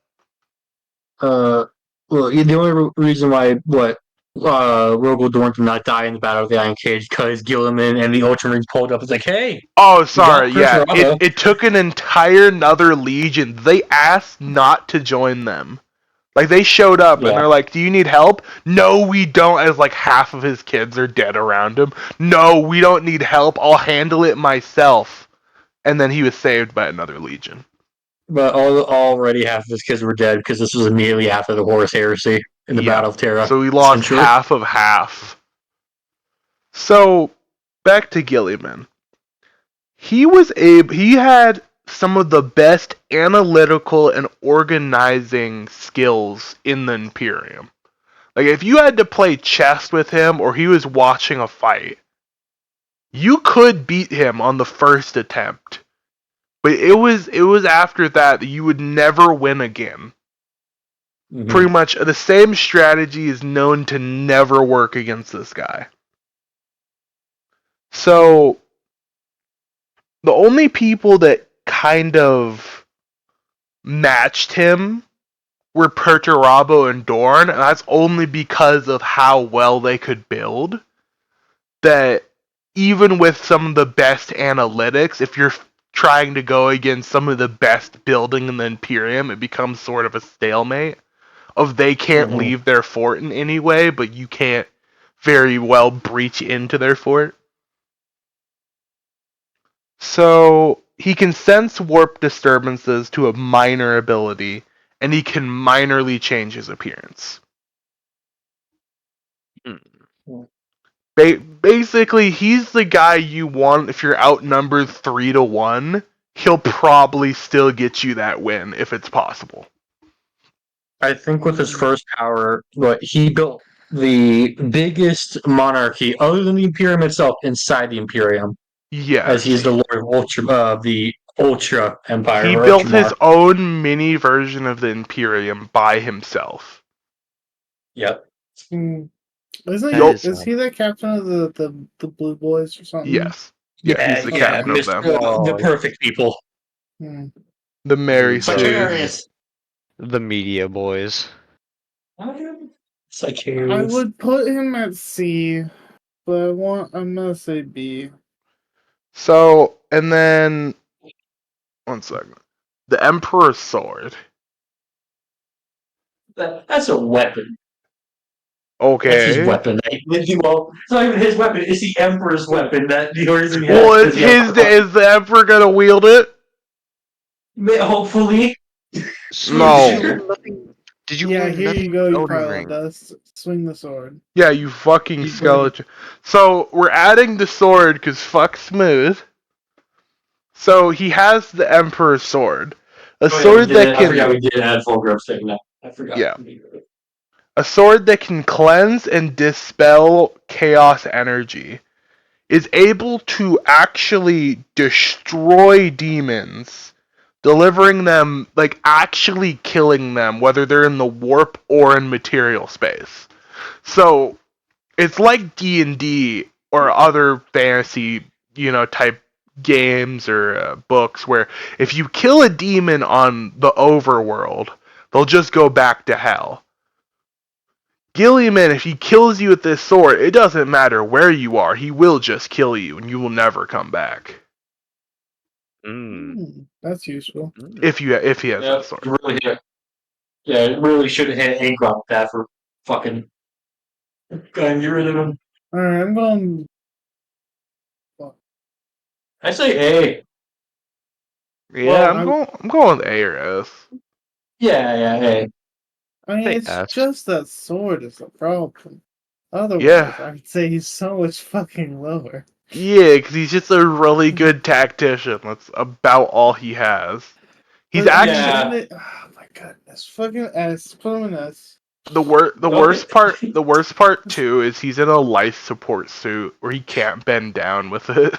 B: Well, the only reason why Rogel Dorn did not die in the Battle of the Iron Cage because Gilliman and the Ultramarines pulled up. It's like, hey,
A: Oh, sorry.
B: got Chris
A: Yeah,
B: Rabo.
A: it took an entire another legion. They asked not to join them. Like they showed up and
B: Yeah.
A: they're like, "Do you need help?" "No, we don't." As like half of his kids are dead around him. "No, we don't need help. I'll handle it myself." And then he was saved by another legion.
B: but already half of his kids were dead because this was immediately after the Horus Heresy in the
A: Yeah.
B: Battle of Terra.
A: So he lost
B: essentially.
A: half of half. So back to Gilliman. He had some of the best analytical and organizing skills in the Imperium. Like if you had to play chess with him or he was watching a fight, you could beat him on the first attempt. But it was after that you would never win again.
B: Mhm.
A: Pretty much the same strategy is known to never work against this guy. So the only people that kind of matched him were Perturabo and Dorn, and that's only because of how well they could build. That even with some of the best analytics, if you're trying to go against some of the best building in the Imperium, it becomes sort of a stalemate. of they can't
B: Mhm.
A: leave their fort in any way, but you can't very well breach into their fort. So he can sense warp disturbances to a minor ability, and he can minorly change his appearance. Basically, he's the guy you want if you're outnumbered 3-1. He'll probably still get you that win if it's possible.
B: I think with his first power, what he built the biggest monarchy other than the Imperium itself inside the Imperium, as he's
A: Yes.
B: the Lord of Ultra, the Ultra Empire
A: He
B: or
A: built his
B: Ultramar.
A: own mini version of the Imperium by himself.
B: Yep.
D: Isn't
A: Yup.
D: is he the captain of the Blue Boys or something?
A: Yes. Yeah, he's the captain of them.
B: The perfect people.
D: Hmm.
A: The Mary Sues.
B: Sicarius.
C: The media boys.
D: I
B: Sicarius.
D: would put him at C, but I'm gonna say B.
A: So, and then, one second. The Emperor's Sword.
B: That's a weapon. That's his
A: Okay.
B: weapon. Well, it's not even his weapon. It's the Emperor's weapon. That the reason he
A: Well,
B: has
A: it's his. Is the Emperor gonna wield it?
B: hopefully.
A: No.
C: Did you
D: Yeah,
C: learn
D: here
C: nothing
D: you go,
C: from
D: you
C: Elden
D: pilot.
C: Ring?
D: Does swing the sword.
A: Yeah, you fucking
B: You-
A: skeleton. So, we're adding the sword because fuck Smooth. So, he has the Emperor's Sword. A sword that
B: I forgot
A: can.
B: we did add Fulgrim's thing now. I forgot.
A: Yeah. A sword that can cleanse and dispel chaos energy. Is able to actually destroy demons, delivering them, like actually killing them, whether they're in the warp or in material space. So it's like D&D or other fantasy, type games or books where if you kill a demon on the overworld, they'll just go back to hell. Gilliman, if he kills you with this sword, it doesn't matter where you are, he will just kill you and you will never come back.
D: That's useful.
A: If he has that sword.
B: Really hit. Yeah, it really should have hit ink on that for fucking. Get rid of him.
D: Alright, I'm going.
B: I say A.
A: Yeah,
B: Well,
A: I'm going with A or S.
B: Yeah, A.
D: I mean,
C: Say
D: it's
C: S.
D: just that sword is the problem. Otherwise,
A: Yeah.
D: I'd say he's so much fucking lower.
A: Yeah, because he's just a really good tactician. That's about all he has. He's
D: But
A: actually
D: oh my goodness, fucking S. Put him in S.
A: the worst part. The worst part too is he's in a life support suit where he can't bend down with it.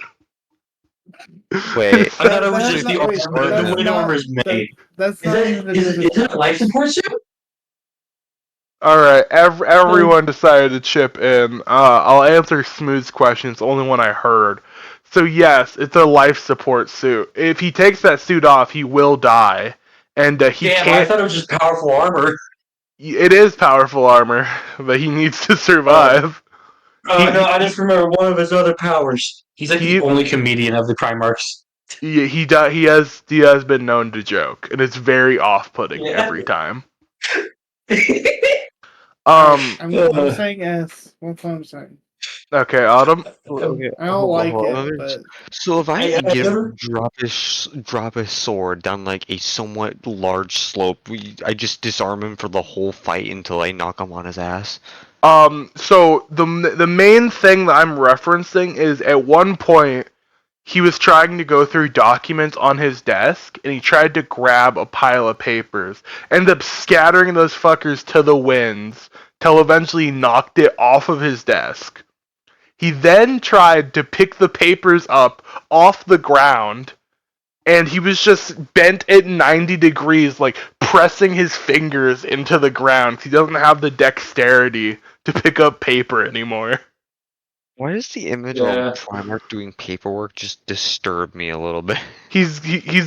C: Wait.
B: I thought it was
D: That's
B: just
D: not,
B: the
D: wait,
B: armor. The
D: that's
B: wind
D: not,
B: armor is made.
D: that's
B: Is
D: not
B: that
D: even a
B: is
D: good
B: it a life support suit?
A: All right, everyone decided to chip in. I'll answer Smooth's question. It's the only one I heard. So yes, it's a life support suit. If he takes that suit off, he will die, and he
B: Damn, I
A: can't.
B: thought it was just powerful armor.
A: It is powerful armor, but he needs to survive.
B: No, I just remember one of his other powers. He's like
A: he
B: the only comedian of the Primarchs.
A: he has been known to joke, and it's very off-putting
B: Yeah.
A: every time.
D: I'm
B: Uh,
D: saying S. That's what I'm saying.
A: Okay, Autumn.
C: Okay,
D: I don't like it,
C: on.
D: but
C: So if I
B: I
C: get
B: never-
C: drop his sword down like a somewhat large slope, I just disarm him for the whole fight until I knock him on his ass.
A: So the main thing that I'm referencing is at one point he was trying to go through documents on his desk and he tried to grab a pile of papers, ended up scattering those fuckers to the winds till eventually he knocked it off of his desk. He then tried to pick the papers up off the ground, and he was just bent at 90 degrees, like pressing his fingers into the ground. He doesn't have the dexterity to pick up paper anymore.
C: Why does the image of a Primarch doing paperwork just disturb me a little bit?
A: He's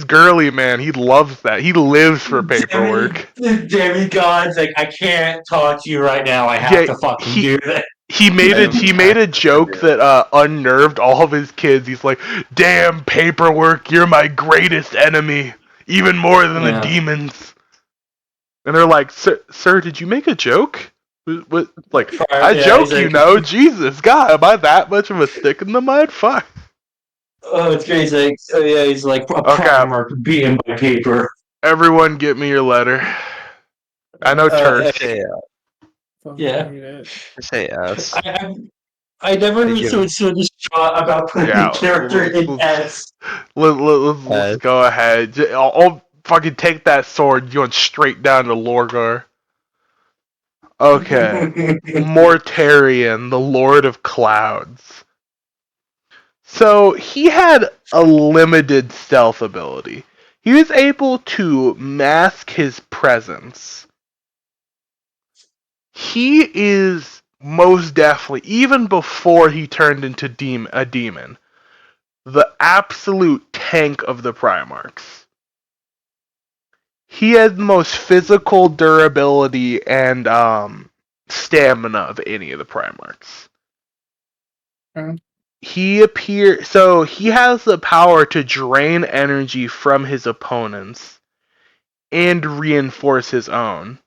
A: girly, man. He loves that. He lives for paperwork.
B: Demigod's like, I can't talk to you right now. I have
A: Yeah,
B: to fucking do that.
A: He made a joke that unnerved all of his kids. He's like, "Damn paperwork, you're my greatest enemy, even more than the demons." And they're like, sir, did you make a joke? What, like, I
B: Yeah, he's
A: joke, you
B: like,
A: know. Jesus, God, am I that much of a stick in the mud? Fuck.
B: oh, it's great. He's like, oh yeah, he's like a
A: Okay,
B: primarch being by paper.
A: everyone, get me your letter. I know
B: Uh,
A: Turk.
C: Say
D: Fucking
B: yeah.
D: hate it.
C: say S.
B: I never
C: I
B: been
C: give
B: so distraught about putting
A: Yeah,
B: a character in S.
A: let's
C: S.
A: go ahead. I'll fucking take that sword. You went straight down to Lorgar. Okay, Mortarion, the Lord of Clouds. So he had a limited stealth ability. He was able to mask his presence. He is most definitely, even before he turned into a demon, the absolute tank of the Primarchs. He has the most physical durability and stamina of any of the Primarchs. He has the power to drain energy from his opponents and reinforce his own.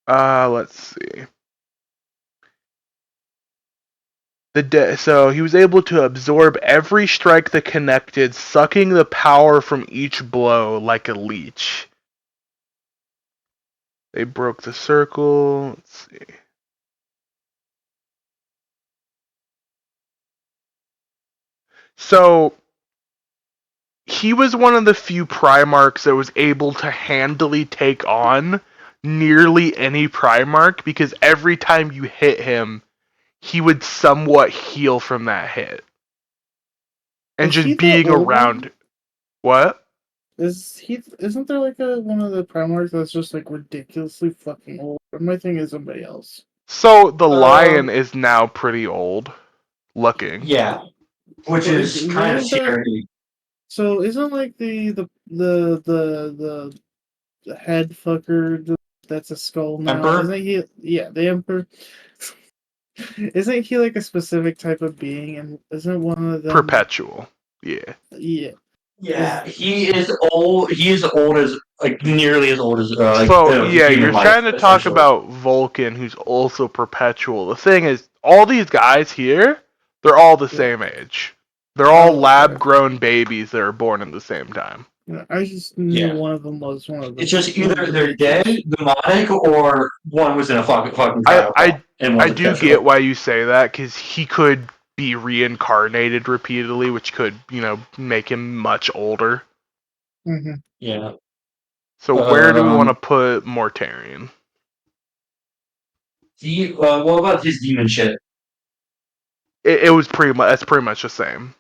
A: Let's see. So he was able to absorb every strike that connected, sucking the power from each blow like a leech. They broke the circle. Let's see. So he was one of the few Primarchs that was able to handily take on nearly any Primarch because every time you hit him, he would somewhat heal from that hit. And
D: Is he
A: just
D: the
A: being
D: old
A: around.
D: one?
A: What?
D: Isn't there like one of the Primarchs that's just like ridiculously fucking old? Or am I thinking of somebody else?
A: So the lion is now pretty old looking.
B: Yeah, which
D: So
B: is kind of
D: isn't that
B: scary.
D: so? Isn't like the head fucker that's a skull now?
B: Emperor?
D: Isn't he? Yeah, the Emperor. Isn't he like a specific type of being? And isn't one of them?
A: Perpetual. Yeah.
D: Yeah.
B: Yeah, he is old. He is old as like nearly as old as
A: So yeah, you're
B: human life,
A: trying to talk
B: essentially.
A: about Vulcan, who's also perpetual. The thing is, all these guys here, they're all the
D: Yeah.
A: same age. They're all
D: Oh, okay.
A: lab-grown babies that are born at the same time.
D: Yeah, I just knew
B: Yeah.
D: one of them was one of the.
B: It's just
D: one of
B: either
D: the
B: they're dead,
D: creatures.
B: demonic, or one was in a fucking
A: I
B: cryo pod,
A: I
B: and
A: I
B: one's
A: do
B: perpetual.
A: get why you say that because he could be reincarnated repeatedly, which could make him much older.
D: Mm-hmm.
B: Yeah.
A: So where do we want to put Mortarion?
B: What about his demon shit?
A: It was pretty much that's pretty much the same.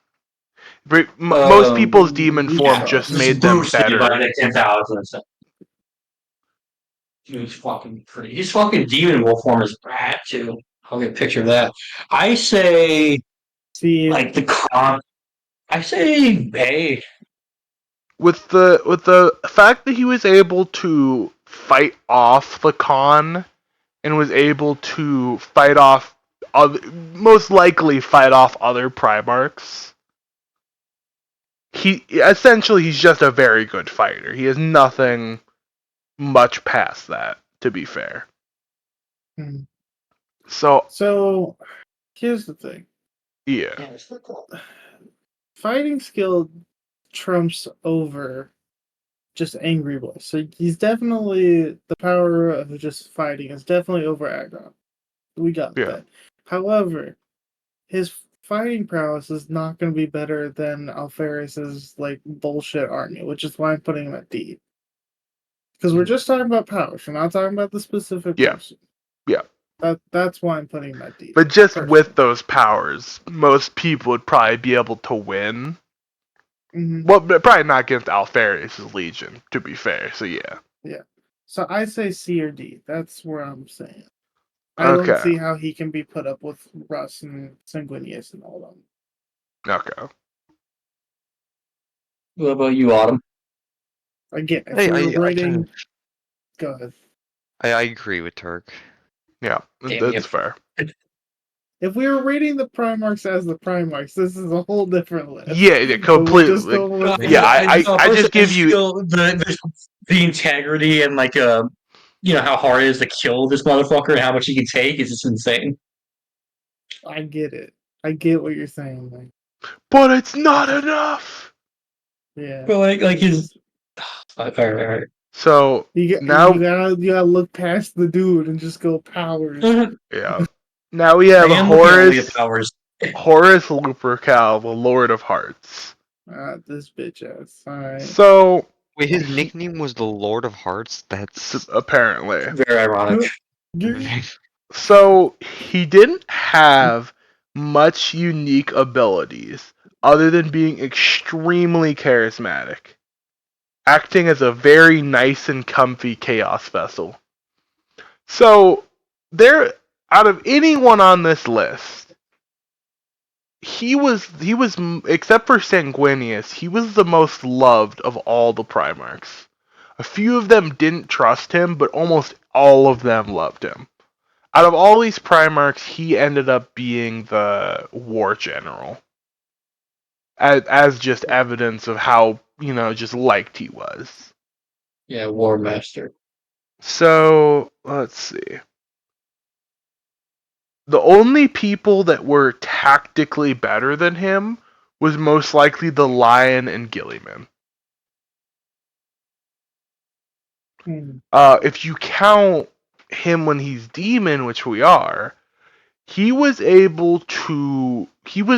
A: Most people's demon form
D: Yeah.
A: just
B: Just
A: made them
B: boosted by
A: better.
B: like 10,000. Dude, he's fucking pretty. His fucking demon wolf form is bad too. I'll get a picture of that. I say
D: See,
B: like the con. I say hey.
A: With the fact that he was able to fight off the Khan and was able to fight off most likely fight off other Primarchs. He's just a very good fighter. He has nothing much past that, to be fair.
D: hmm.
A: So
D: here's the thing:
A: yeah.
D: fighting skill trumps over just angry boy. So he's definitely the power of just fighting is definitely over aggro. We got
A: Yeah.
D: that. However, his fighting prowess is not going to be better than Alferis's like bullshit army, which is why I'm putting him at D. Because we're just talking about powers. We're not talking about the specific
A: Yeah.
D: person.
A: Yeah.
D: That's why I'm putting him at D.
A: But just
D: personally.
A: with those powers, most people would probably be able to win.
D: Mm-hmm.
A: Well, but probably not against Alpharius' Legion, to be fair. So yeah.
D: Yeah. So I say C or D. That's where I'm saying. I don't
A: Okay.
D: see how he can be put up with Russ and Sanguinius and all of them.
A: Okay.
B: What about you, Autumn?
D: Again, if
C: I,
D: we were
C: I, I kind
D: rating,
C: of
D: go ahead.
C: I agree with Turk.
A: Yeah,
B: Damn you.
A: that's fair.
D: If we were rating the Primarchs as the Primarchs, this is a whole different list.
A: Yeah,
D: But we'll
A: completely.
D: just go with
A: Yeah, I just give you.
B: The integrity and how hard it is to kill this motherfucker and how much he can take is just insane.
D: I get it. I get what you're saying. Like,
A: But it's not enough.
D: yeah.
B: But like his. All right.
A: So now,
D: you gotta look past the dude and just go powers.
A: yeah. Now we have
B: I am looking only at powers.
A: Horace Lupercal, the Lord of Hearts.
D: This bitch ass. Alright.
A: So
C: Wait, his nickname was the Lord of Hearts? That's
A: apparently.
B: Very ironic.
A: So he didn't have much unique abilities other than being extremely charismatic, acting as a very nice and comfy chaos vessel. So there, out of anyone on this list, he was except for Sanguinius, he was the most loved of all the Primarchs. A few of them didn't trust him, but almost all of them loved him. Out of all these Primarchs, he ended up being the war general. As just evidence of how, just liked he was.
B: Yeah, War Master.
A: So, let's see. The only people that were tactically better than him was most likely the Lion and Gilliman. If you count him when he's demon, which we are, he was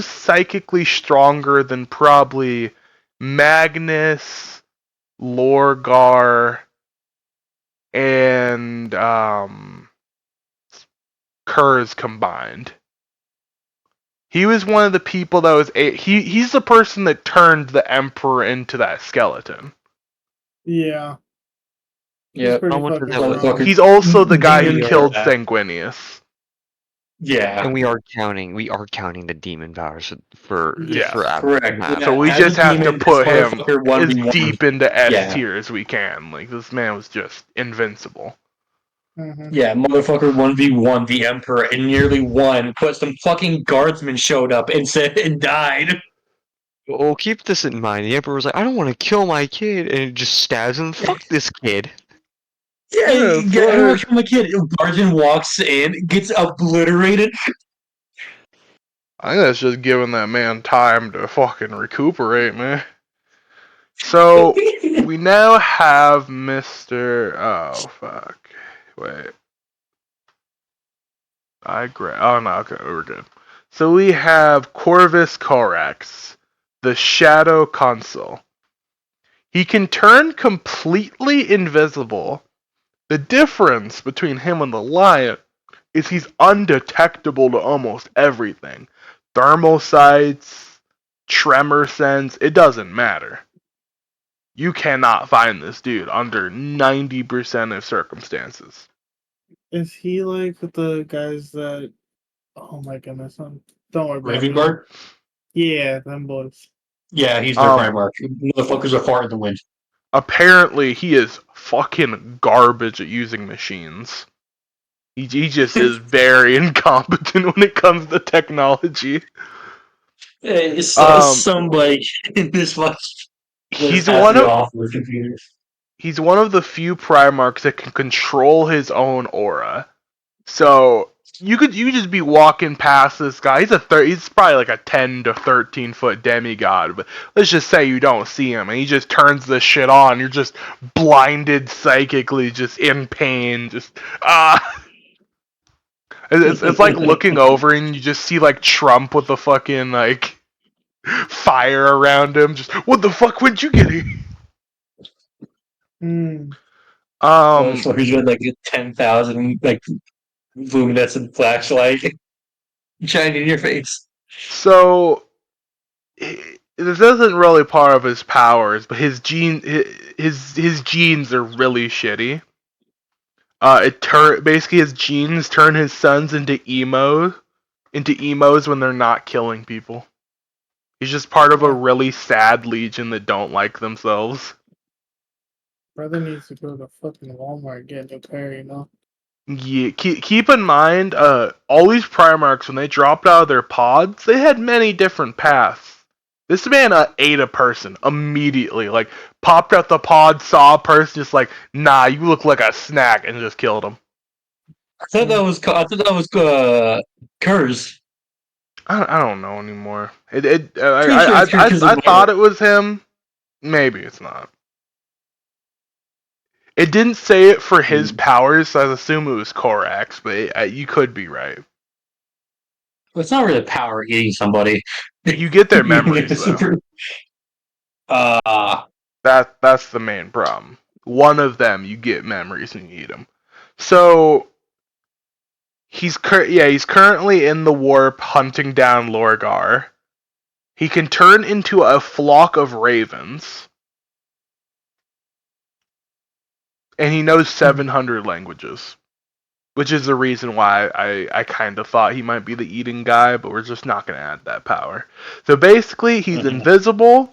A: psychically stronger than probably Magnus, Lorgar, and Kurz combined. He was one of the people that was he's the person that turned the Emperor into that skeleton.
D: Yeah.
B: Yeah,
A: he's also the guy who killed Sanguinius.
B: Yeah,
C: and we are counting the demon powers for
B: correct.
A: So we just have to put him as deep into S tier
B: Yeah.
A: as we can. Like, this man was just invincible.
B: Yeah, motherfucker 1v1 the Emperor and nearly won, but some fucking guardsmen showed up and died.
C: Well, keep this in mind. The Emperor was like, I don't want to kill my kid, and it just stabs him. Fuck this kid.
B: Yeah, I don't want to kill my kid. Guardian walks in, gets obliterated.
A: I think that's just giving that man time to fucking recuperate, man. So, we now have Mr. Oh, fuck. Wait. Oh, no, okay, we're good. So we have Corvus Corax, the Shadow Consul. He can turn completely invisible. The difference between him and the Lion is he's undetectable to almost everything. Thermal sights, tremor sense, it doesn't matter. You cannot find this dude under 90% of circumstances.
D: Is he like the guys that... Oh my goodness. Don't worry about
B: Raven Guard?
D: Yeah, them boys.
B: Yeah, he's their Primarch. Motherfuckers are far in the wind.
A: Apparently, he is fucking garbage at using machines. He just is very incompetent when it comes to technology.
B: Somebody in this much
A: He's one of the few Primarchs that can control his own aura. So you just be walking past this guy. He's probably like a 10 to 13 foot demigod, but let's just say you don't see him and he just turns this shit on. You're just blinded psychically, just in pain, just It's like looking over and you just see like Trump with the fucking like fire around him. Just what the fuck would you get here?
B: So he's got like 10,000 like luminescent flashlight shining in your face.
A: So this isn't really part of his powers, but his genes are really shitty. Basically his genes turn his sons into emos when they're not killing people. He's just part of a really sad legion that don't like themselves.
D: Brother needs to go to fucking Walmart and get a new pair,
A: Yeah, keep in mind, all these Primarchs, when they dropped out of their pods, they had many different paths. This man ate a person immediately. Like, popped out the pod, saw a person, just like, nah, you look like a snack, and just killed him.
B: I thought that was Kurz.
A: I don't know anymore.
B: Pretty sure it's Kurz because
A: I thought it was him. Maybe it's not. It didn't say it for his powers, so I assume it was Korax, but you could be right.
B: Well, it's not really power eating somebody.
A: You get their memories, though. That's the main problem. One of them, you get memories and you eat them. So he's currently in the warp hunting down Lorgar. He can turn into a flock of ravens, and he knows 700 languages, which is the reason why I kind of thought he might be the eating guy, but we're just not going to add that power. So basically, he's invisible,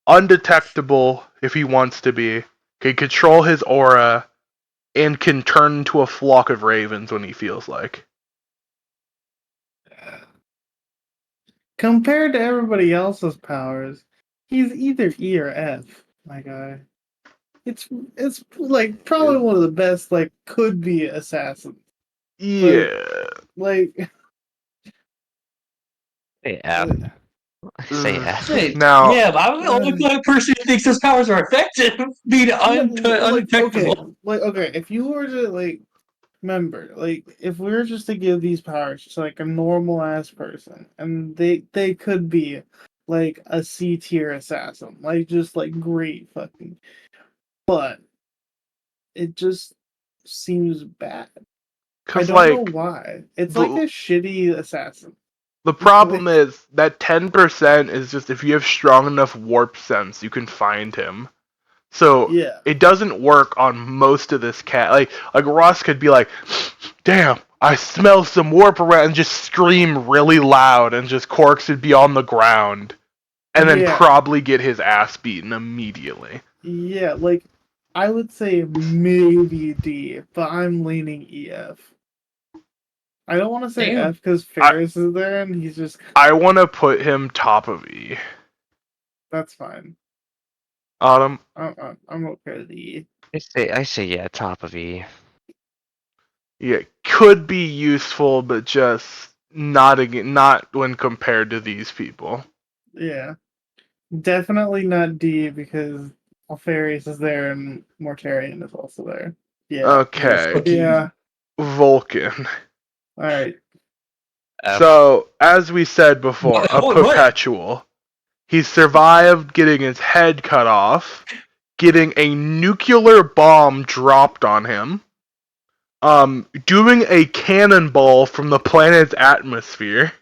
A: undetectable if he wants to be, can control his aura, and can turn into a flock of ravens when he feels like.
D: Compared to everybody else's powers, he's either E or F, my guy. It's like probably one of the best like could be assassins.
A: Yeah.
D: Like
C: Say F. Say F.
A: Now,
B: yeah, but I'm the only person who thinks his powers are effective, being undetectable.
D: Okay, if you were to like remember, like if we were just to give these powers to like a normal ass person, and they could be like a C tier assassin, like just like great fucking, but it just seems bad. I don't know why. It's like a shitty assassin.
A: The problem is that 10% is just if you have strong enough warp sense, you can find him. So
D: Yeah.
A: it doesn't work on most of this cat. Like Ross could be like, "Damn, I smell some warp around," and just scream really loud, and just Corks would be on the ground, and then probably get his ass beaten immediately.
D: Yeah, like I would say maybe D, but I'm leaning EF. I don't want to say F because Ferris is there and he's just.
A: I want to put him top of E.
D: That's fine.
A: Autumn.
D: I'm okay with E.
C: I say yeah, top of E.
A: Yeah, could be useful, but just not when compared to these people.
D: Yeah, definitely not D because Alfarius is there and Mortarion is also there. Yeah.
A: Okay.
D: Yeah.
A: Vulcan.
D: All right.
A: So, as we said before, a perpetual. He survived getting his head cut off, getting a nuclear bomb dropped on him, doing a cannonball from the planet's atmosphere.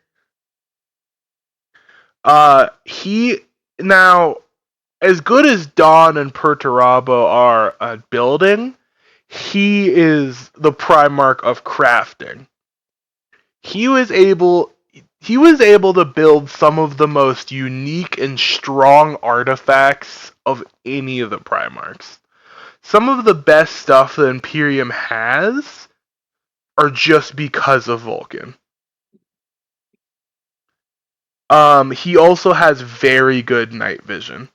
A: He now, as good as Dawn and Perturabo are at building, he is the Primarch of crafting. He was able to build some of the most unique and strong artifacts of any of the Primarchs. Some of the best stuff that Imperium has are just because of Vulcan. He also has very good night vision,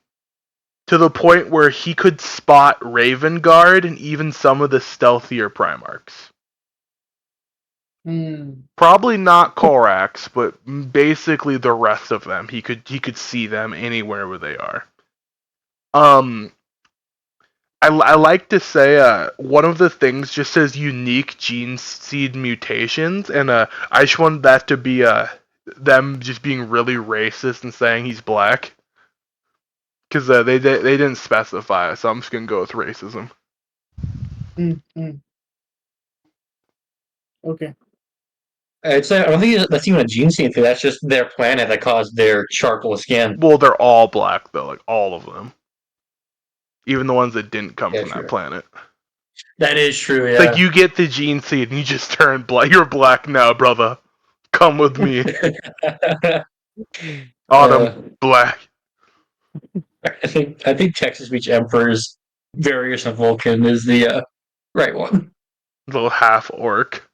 A: to the point where he could spot Raven Guard and even some of the stealthier Primarchs. Probably not Korax, but basically the rest of them. He could see them anywhere where they are. I like to say one of the things just says unique gene seed mutations, and I just wanted that to be them just being really racist and saying he's black, because they didn't specify it, so I'm just gonna go with racism.
D: Okay.
B: I don't think that's even a gene thing. That's just their planet that caused their charcoal skin.
A: Well, they're all black though, like all of them, even the ones that didn't come from that planet.
B: That is true. Yeah.
A: It's like you get the gene seed and you just turn black. You're black now, brother. Come with me. Autumn, black.
B: I think Texas Beach Emperor's variation of Vulcan is the right one.
A: little half orc.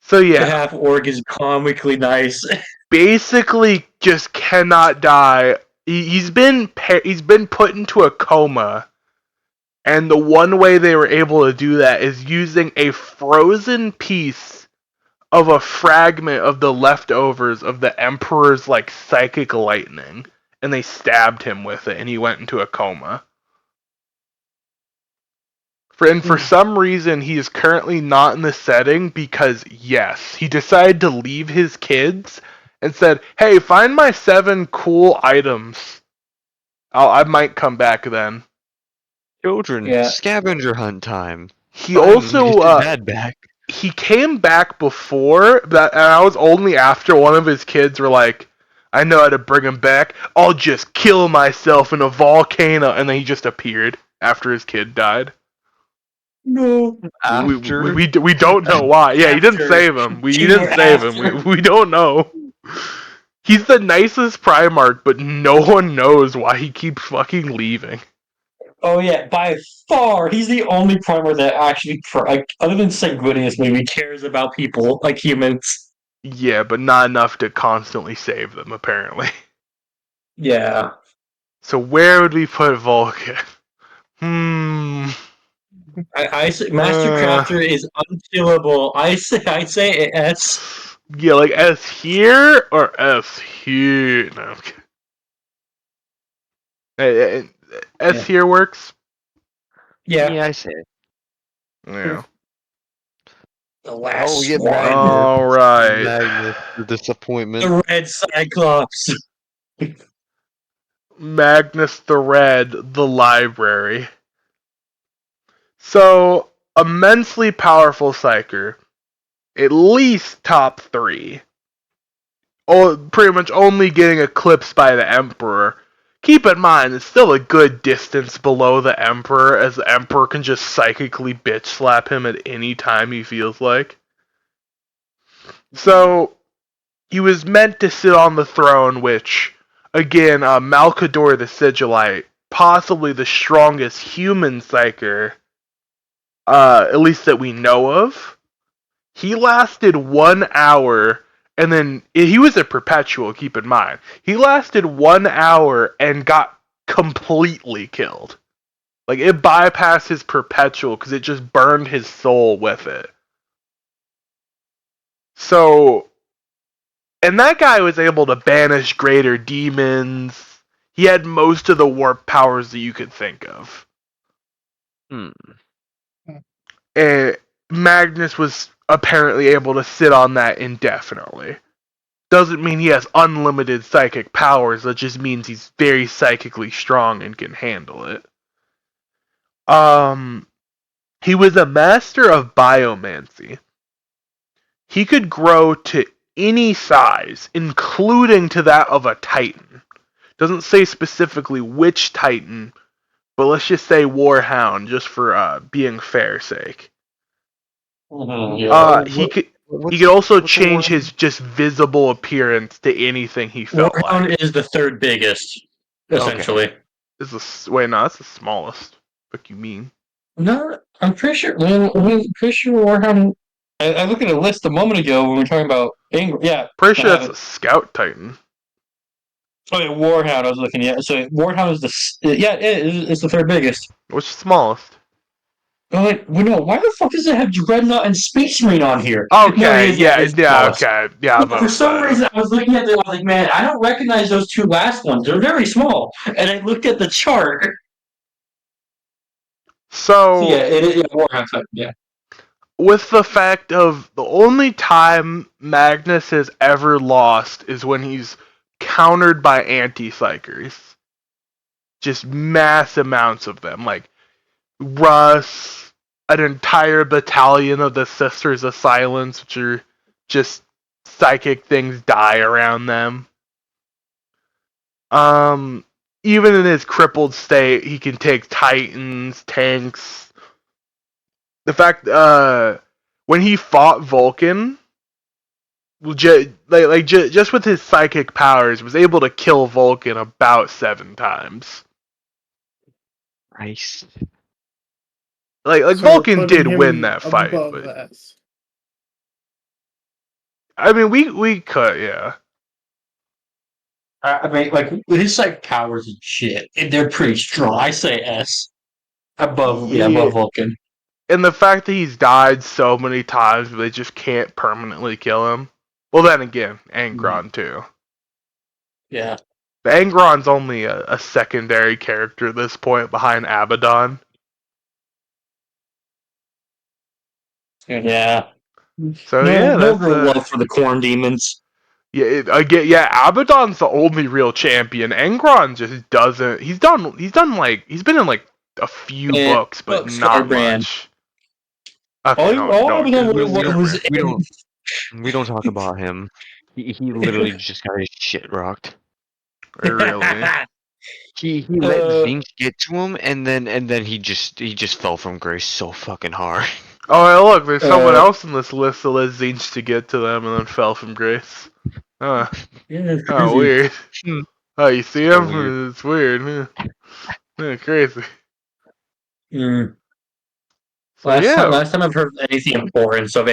A: So
B: The
A: yeah,
B: half orc is comically nice.
A: basically just cannot die. He's been put into a coma, and the one way they were able to do that is using a frozen piece of a fragment of the leftovers of the Emperor's like psychic lightning, and they stabbed him with it, and he went into a coma. For some reason, he is currently not in the setting because, yes, he decided to leave his kids and said, "Hey, find my 7 cool items. I might come back then."
C: Children,
B: Yeah.
C: scavenger hunt time.
A: He
C: Finally,
A: also
C: get your dad back.
A: he came back before that, and I was only after one of his kids were like, "I know how to bring him back. I'll just kill myself in a volcano," and then he just appeared after his kid died.
B: No.
C: After
A: We don't know why. Yeah, he didn't
B: After.
A: save him. He
B: King
A: didn't
B: or
A: save him.
B: after.
A: We don't know. He's the nicest primarch, but no one knows why he keeps fucking leaving.
B: Oh yeah, by far, he's the only primer that actually, like, other than Sanguinius, maybe cares about people like humans.
A: Yeah, but not enough to constantly save them, apparently.
B: Yeah.
A: So where would we put Vulcan? Hmm.
B: I say Master Crafter is unkillable. I say S.
A: Yeah, like S here or S here? No. S
B: Yeah.
A: here works.
B: Yeah.
C: I say it.
A: Yeah.
B: The last
C: yeah,
B: one.
A: All right.
C: Magnus, the disappointment.
B: The Red Cyclops.
A: Magnus the Red, the library. So, immensely powerful psyker. At least top 3. Oh, pretty much only getting eclipsed by the Emperor. Keep in mind, it's still a good distance below the Emperor, as the Emperor can just psychically bitch slap him at any time he feels like. So, he was meant to sit on the throne, which, again, Malkador the Sigillite, possibly the strongest human psyker, at least that we know of. He lasted 1 hour, and then he was a perpetual, keep in mind. He lasted 1 hour and got completely killed. Like, it bypassed his perpetual because it just burned his soul with it. So, and that guy was able to banish greater demons. He had most of the warp powers that you could think of. And Magnus was apparently able to sit on that indefinitely. Doesn't mean he has unlimited psychic powers, that just means he's very psychically strong and can handle it. He was a master of biomancy. He could grow to any size, including to that of a titan. Doesn't say specifically which titan, but let's just say warhound, just for being fair sake.
B: Yeah.
A: He could also change his just visible appearance to anything he felt
B: Warhound
A: like.
B: is the third biggest, essentially.
A: Wait, no, that's the smallest. What do you mean?
B: No, I'm pretty sure. I'm pretty sure Warhound. I looked at a list a moment ago when we were talking about Ingram. Yeah,
A: Pretty
B: I
A: sure
B: have
A: that's
B: it.
A: a scout titan.
B: Oh, yeah, Warhound. I was looking at. So Warhound is yeah, it's the third biggest.
A: What's the smallest?
B: I'm like, well, no, why the fuck does it have Dreadnought and Space Marine on here? No,
A: Okay,
B: it is.
A: yeah,
B: It's the
A: yeah,
B: smallest.
A: okay, yeah,
B: For some reason, I was looking at it. I was like, man, I don't recognize those 2 last ones. They're very small. And I looked at the chart. So yeah,
A: So,
B: it is Warhound type. Yeah.
A: with the fact of the only time Magnus has ever lost is when he's countered by anti-psychers. Just mass amounts of them. Like, Russ, an entire battalion of the Sisters of Silence, which are just psychic things die around them. Even in his crippled state, he can take Titans, tanks. The fact, when he fought Vulcan, just with his psychic powers, was able to kill Vulcan about 7 times.
C: Christ.
A: Like
D: So we're
A: Vulcan
D: putting
A: did win
D: him
A: that fight,
D: above
A: but
D: S.
A: I mean we could, yeah.
B: I mean, like his like powers and shit, they're pretty strong. I say S above, yeah,
A: Yeah.
B: above Vulcan.
A: And the fact that he's died so many times, but they just can't permanently kill him. Well, then again, Angron too.
B: Yeah,
A: But Angron's only a secondary character at this point behind Abaddon.
B: yeah.
A: So
B: No,
A: yeah,
B: no
A: that's
B: real love for the corn demons.
A: Abaddon's the only real champion. Angron just doesn't. He's been in like a few
B: And
A: books, but
B: fuck
A: not
B: Scarbrand.
A: much. Okay, no,
B: All
A: no,
B: Abaddon
C: We, we don't
B: was
C: we don't we don't talk about him. He literally just got his shit rocked.
A: really.
C: He let Zinch get to him, and then he just fell from grace so fucking hard.
A: Oh, hey, look, there's someone else in this list that let Zinch to get to them and then fell from grace.
B: yeah, it's
A: Oh,
B: crazy.
A: weird.
C: Hmm.
A: Oh, you see
C: So
A: him?
C: weird.
A: It's weird. Yeah, crazy.
B: Mm.
A: So yeah,
B: Last time I've heard anything important, so